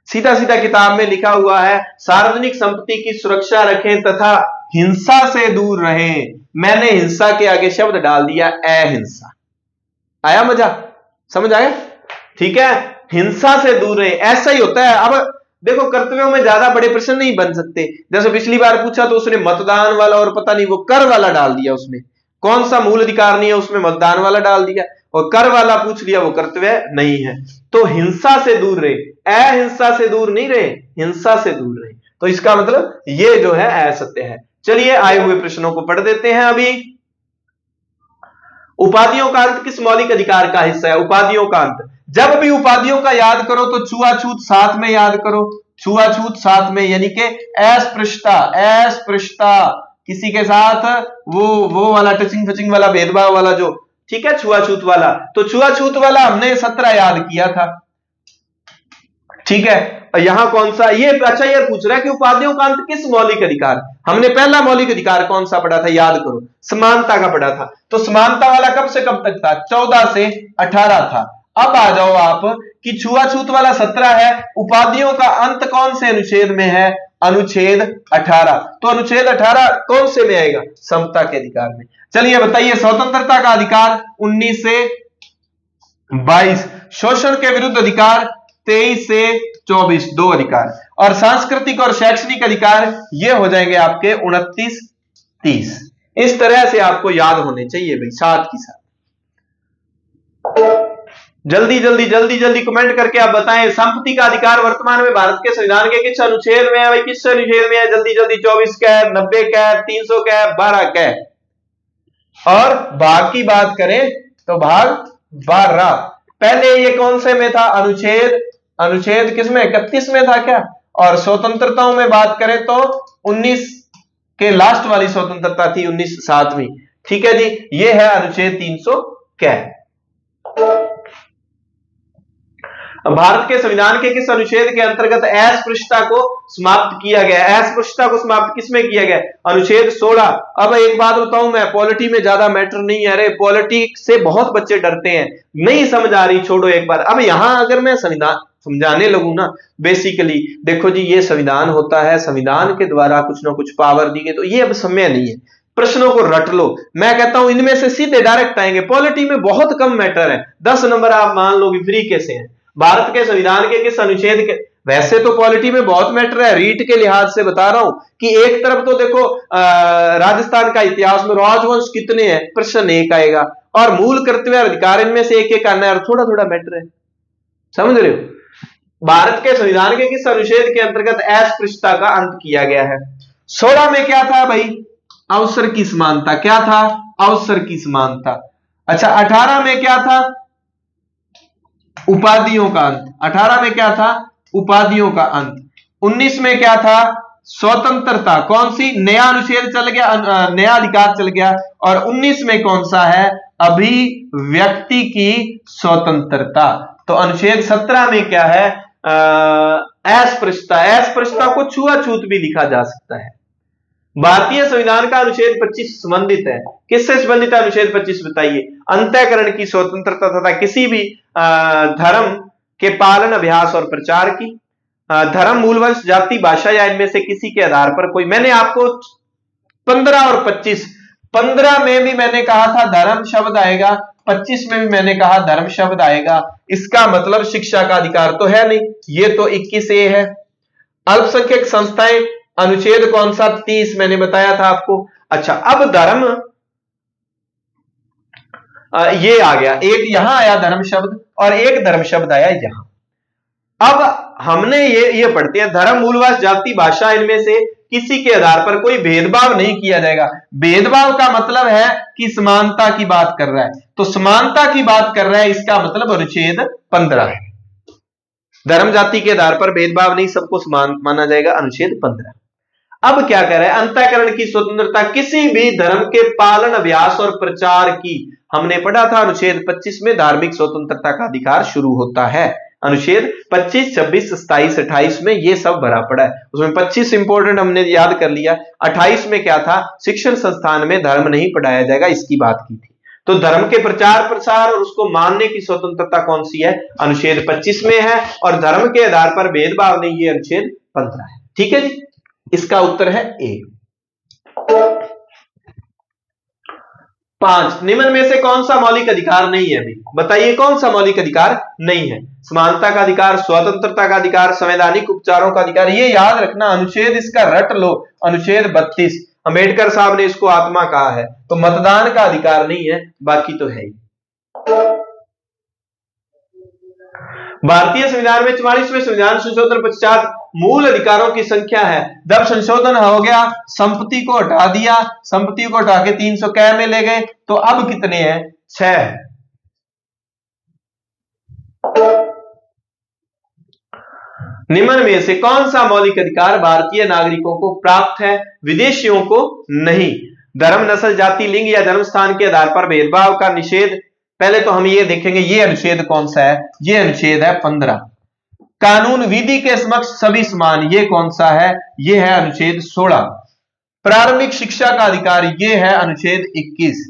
सीधा सीधा किताब में लिखा हुआ है, सार्वजनिक संपत्ति की सुरक्षा रखें तथा हिंसा से दूर रहें। मैंने हिंसा के आगे शब्द डाल दिया अहिंसा। आया मजा? समझ आया? ठीक है, हिंसा से दूर रहें, ऐसा ही होता है। अब देखो, कर्तव्यों में ज्यादा बड़े प्रश्न नहीं बन सकते। जैसे पिछली बार पूछा तो उसने मतदान वाला और पता नहीं वो कर वाला डाल दिया, उसने कौन सा मूल अधिकार नहीं है उसमें मतदान वाला डाल दिया, और कर वाला पूछ लिया, वो कर्तव्य नहीं है। तो हिंसा से दूर रहे, अहिंसा से दूर नहीं रहे, हिंसा से दूर रहे। तो इसका मतलब ये जो है असत्य है। चलिए आए हुए प्रश्नों को पढ़ देते हैं अभी। उपाधियों का अंत किस मौलिक अधिकार का हिस्सा है? उपाधियों का अंत, जब भी उपाधियों का याद करो तो छुआछूत साथ में याद करो, छुआछूत साथ में, यानी कि अस्पृश्यता, अस्पृश्यता किसी के साथ वो वाला टचिंग फचिंग वाला भेदभाव वाला जो, ठीक है, छुआछूत वाला। तो छुआछूत वाला हमने 17 याद किया था, ठीक है। यहां कौन सा ये, अच्छा ये पूछ रहा है कि उपाधियों का अंत किस मौलिक अधिकार, हमने पहला मौलिक अधिकार कौन सा पढ़ा था? याद करो, समानता का पढ़ा था। तो समानता वाला कब से कब तक था? 14 से 18 था। अब आ जाओ आप कि छुआछूत वाला 17 है, उपाधियों का अंत कौन से अनुच्छेद में है? अनुच्छेद 18। तो अनुच्छेद 18 कौन से में आएगा? समता के अधिकार में। चलिए बताइए, स्वतंत्रता का अधिकार 19 से 22, शोषण के विरुद्ध अधिकार 23 से 24, 2 अधिकार, और सांस्कृतिक और शैक्षणिक अधिकार ये हो जाएंगे आपके 29, 30। इस तरह से आपको याद होने चाहिए भाई, साथ की साथ। जल्दी जल्दी जल्दी जल्दी कमेंट करके आप बताएं, संपत्ति का अधिकार वर्तमान में भारत के संविधान के किस अनुच्छेद में है भाई? किस अनुच्छेद में है? जल्दी जल्दी 24 का है, 90 का है, 300 का है, 12 का है। और भाग की बात करें तो भाग 12। पहले ये कौन से में था? अनुच्छेद किसमें? 31 में था क्या? और स्वतंत्रताओं में बात करें तो 19 के लास्ट वाली स्वतंत्रता थी, 19 7वीं। ठीक है जी, ये है अनुच्छेद 300 क्या? भारत के संविधान के किस अनुच्छेद के अंतर्गत अस्पृश्यता को समाप्त किया गया? अस्पृश्यता को समाप्त किसमें किया गया? अनुच्छेद 16। अब एक बात बताऊं मैं, पॉलिटी में ज्यादा मैटर नहीं है, अरे पॉलिटिक्स से बहुत बच्चे डरते हैं, नहीं समझ आ रही, छोड़ो एक बार। अब यहां अगर मैं संविधान समझाने लगूं ना, बेसिकली देखो जी, ये संविधान होता है, संविधान के द्वारा कुछ ना कुछ पावर दी गई, तो ये अब समय नहीं है, प्रश्नों को रट लो। मैं कहता हूं इनमें से सीधे डायरेक्ट आएंगे, पॉलिटी में बहुत कम मैटर है, 10 नंबर आप मान लो कि फ्री कैसे हैं। भारत के संविधान के किस अनुच्छेद के, वैसे तो पॉलिटी में बहुत मैटर है, रीट के लिहाज से बता रहा हूं कि एक तरफ तो देखो राजस्थान का इतिहास में राजवंश कितने हैं, प्रश्न एक आएगा, और मूल कर्तव्य अधिकार इनमें से एक एक आना है, और थोड़ा थोड़ा मैटर है, समझ रहे हो? भारत के संविधान के किस अनुच्छेद के अंतर्गत अस्पृश्यता का अंत किया गया है? 16 में क्या था भाई? अवसर की समानता। क्या था? अवसर की समानता। अच्छा, 18 में क्या था? उपाधियों का अंत। 18 में क्या था? उपाधियों का अंत। 19 में क्या था? स्वतंत्रता। कौन सी? नया अनुच्छेद चल गया, नया अधिकार चल गया। और 19 में कौन सा है? अभिव्यक्ति की स्वतंत्रता। तो अनुच्छेद 17 में क्या है? अस्पृश्यता। अस्पृश्यता को छुआछूत भी लिखा जा सकता है। भारतीय संविधान का अनुच्छेद 25 संबंधित है, किससे संबंधित है? अनुच्छेद 25 बताइए। अंतःकरण की स्वतंत्रता तथा किसी भी धर्म के पालन, अभ्यास और प्रचार की, धर्म, मूलवंश, जाति, भाषा या इनमें से किसी के आधार पर कोई। मैंने आपको 15 और 25, 15 में भी मैंने कहा था धर्म शब्द आएगा, 25 में भी मैंने कहा धर्म शब्द आएगा। इसका मतलब शिक्षा का अधिकार तो है नहीं, ये तो 21A है। अल्पसंख्यक संस्थाएं, अनुच्छेद कौन सा? 30, मैंने बताया था आपको। अच्छा, अब धर्म, ये आ गया, एक यहां आया धर्म शब्द और एक धर्म शब्द आया यहां। अब हमने ये पढ़ते हैं, धर्म, मूलवंश, जाति, भाषा इनमें से किसी के आधार पर कोई भेदभाव नहीं किया जाएगा। भेदभाव का मतलब है कि समानता की बात कर रहा है, तो समानता की बात कर रहा है, इसका मतलब अनुच्छेद 15 है। धर्म जाति के आधार पर भेदभाव नहीं, सबको समान माना जाएगा, अनुच्छेद 15। अब क्या कह रहा है? अंतःकरण की स्वतंत्रता, किसी भी धर्म के पालन, अभ्यास और प्रचार की। हमने पढ़ा था अनुच्छेद 25 में धार्मिक स्वतंत्रता का अधिकार शुरू होता है। अनुच्छेद 25, 26, 27, 28 में ये सब भरा पड़ा है। उसमें 25 इंपोर्टेंट हमने याद कर लिया, 28 में क्या था, शिक्षण संस्थान में धर्म नहीं पढ़ाया जाएगा, इसकी बात की थी। तो धर्म के प्रचार प्रसार और उसको मानने की स्वतंत्रता कौन सी है, अनुच्छेद 25 में है, और धर्म के आधार पर भेदभाव नहीं, ये अनुच्छेद 15 है। ठीक है जी, इसका उत्तर है ए। 5, निम्न में से कौन सा मौलिक अधिकार नहीं है? अभी बताइए कौन सा मौलिक अधिकार नहीं है? समानता का अधिकार, स्वतंत्रता का अधिकार, संवैधानिक उपचारों का अधिकार। ये याद रखना, अनुच्छेद इसका रट लो, अनुच्छेद 32। अंबेडकर साहब ने इसको आत्मा कहा है, तो मतदान का अधिकार नहीं है, बाकी तो है ही। भारतीय संविधान में 44वें संविधान संशोधन पश्चात मूल अधिकारों की संख्या है। जब संशोधन हो गया, संपत्ति को हटा दिया, संपत्ति को हटा के 300 कै में ले गए, तो अब कितने हैं? 6 है। निम्न में से कौन सा मौलिक अधिकार भारतीय नागरिकों को प्राप्त है, विदेशियों को नहीं? धर्म, नस्ल, जाति, लिंग या जन्म स्थान के आधार पर भेदभाव का निषेध। पहले तो हम ये देखेंगे ये अनुच्छेद कौन सा है, ये अनुच्छेद है 15। कानून विधि के समक्ष सभी समान, ये कौन सा है, ये है अनुच्छेद 16। प्रारंभिक शिक्षा का अधिकार, ये है अनुच्छेद 21।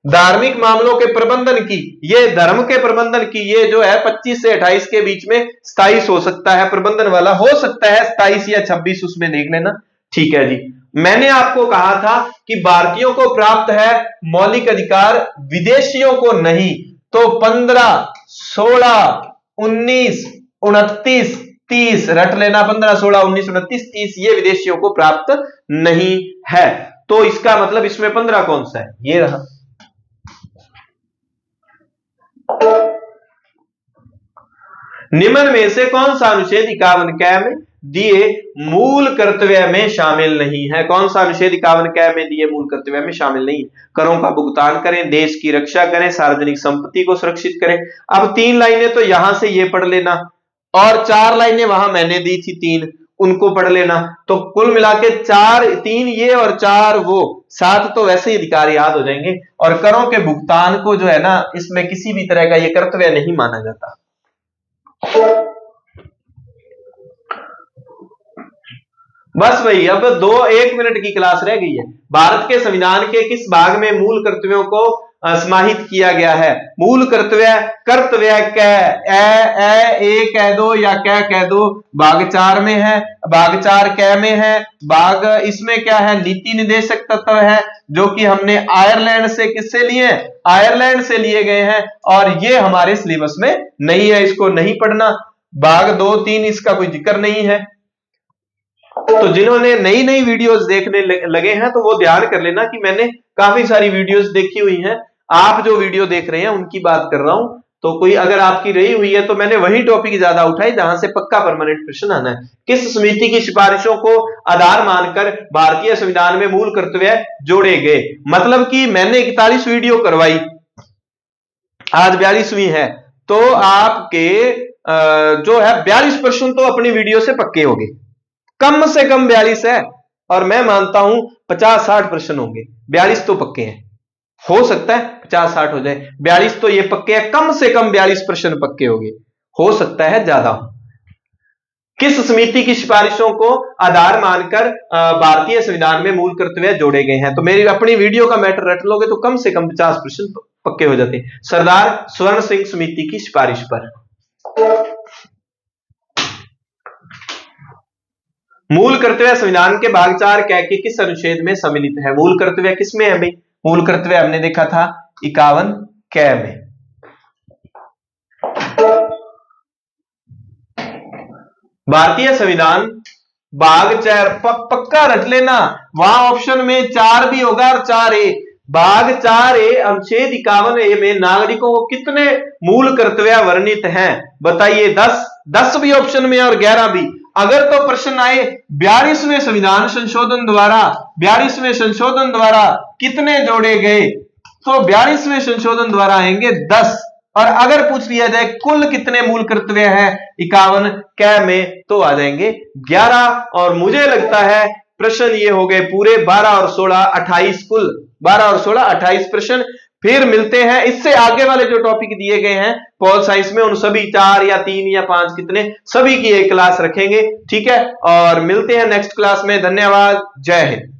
धार्मिक मामलों के प्रबंधन की, ये धर्म के प्रबंधन की, ये जो है 25 से 28 के बीच में 27 हो सकता है, प्रबंधन वाला हो सकता है 27 या 26, उसमें देख लेना। ठीक है जी, मैंने आपको कहा था कि भारतीयों को प्राप्त है मौलिक अधिकार, विदेशियों को नहीं। तो 15, 16, 19, 29, 30 रट लेना, 15, 16, 19, 29, 30 ये विदेशियों को प्राप्त नहीं है। तो इसका मतलब इसमें 15 कौन सा है, ये रहा। निम्न में से कौन सा अनुच्छेद 51 कै में दिए मूल कर्तव्य में शामिल नहीं है? कौन सा अनुच्छेद 51 कै में दिए मूल कर्तव्य में शामिल नहीं है? करों का भुगतान करें, देश की रक्षा करें, सार्वजनिक संपत्ति को सुरक्षित करें। अब 3 लाइनें तो यहां से ये पढ़ लेना, और 4 लाइनें वहां मैंने दी थी 3, उनको पढ़ लेना। तो कुल मिला के 4, 3 ये और 4 वो, 7 तो वैसे ही अधिकार याद हो जाएंगे। और करों के भुगतान को जो है ना, इसमें किसी भी तरह का ये कर्तव्य नहीं माना जाता। बस भाई, अब 1 मिनट की क्लास रह गई है। भारत के संविधान के किस भाग में मूल कर्तव्यों को समाहित किया गया है? मूल कर्तव्य, कर्तव्य कै, ए कह दो या कै कह दो, भाग 4 में है, भाग 4 कै में है। भाग इसमें क्या है, नीति निर्देशक तत्व है, जो कि हमने आयरलैंड से किससे लिए? आयरलैंड से लिए गए हैं, और ये हमारे सिलेबस में नहीं है, इसको नहीं पढ़ना। भाग 2, 3 इसका कोई जिक्र नहीं है। तो जिन्होंने नई नई वीडियोस देखने लगे हैं, तो वो ध्यान कर लेना कि मैंने काफी सारी वीडियोस देखी हुई हैं। आप जो वीडियो देख रहे हैं उनकी बात कर रहा हूं। तो कोई अगर आपकी रही हुई है, तो मैंने वही टॉपिक ज्यादा उठाई जहां से पक्का परमानेंट प्रश्न आना है। किस समिति की सिफारिशों को आधार मानकर भारतीय संविधान में मूल कर्तव्य जोड़े गए? मतलब कि मैंने 41 वीडियो करवाई, आज 42वीं है, तो आपके जो है 42 प्रश्न तो अपनी वीडियो से पक्के हो गए। कम से कम 42 है, और मैं मानता हूं 50-60 प्रश्न होंगे। 42 तो पक्के हैं, हो सकता है 50-60 हो जाए, 42 तो ये पक्के हैं। कम से कम 42 प्रश्न पक्के होंगे, हो सकता है ज्यादा हो। किस समिति की सिफारिशों को आधार मानकर भारतीय संविधान में मूल कर्तव्य जोड़े गए हैं? तो मेरी अपनी वीडियो का मैटर रट लोगे तो कम से कम 50 प्रश्न पक्के हो जाते हैं। सरदार स्वर्ण सिंह समिति की सिफारिश पर। मूल कर्तव्य संविधान के भाग 4 कै के किस अनुच्छेद में सम्मिलित है? मूल कर्तव्य किसमें है भाई? मूल कर्तव्य हमने देखा था 51 कै में। भारतीय संविधान भाग 4 पक्का रट लेना, वहां ऑप्शन में 4 भी होगा और 4A। भाग 4A अनुच्छेद 51A में नागरिकों को कितने मूल कर्तव्य वर्णित हैं? बताइए। 10 भी ऑप्शन में और 11 भी। अगर तो प्रश्न आए 42वें संविधान संशोधन द्वारा, 42वें संशोधन द्वारा कितने जोड़े गए, तो 42वें संशोधन द्वारा आएंगे 10। और अगर पूछ लिया जाए कुल कितने मूल कर्तव्य हैं 51 कै में, तो आ जाएंगे 11। और मुझे लगता है प्रश्न ये हो गए पूरे 12 और 16 28, कुल 12 और 16 28 प्रश्न। फिर मिलते हैं, इससे आगे वाले जो टॉपिक दिए गए हैं पॉल साइंस में, उन सभी 4 या 3 या 5 कितने सभी की एक क्लास रखेंगे। ठीक है, और मिलते हैं नेक्स्ट क्लास में। धन्यवाद, जय हिंद।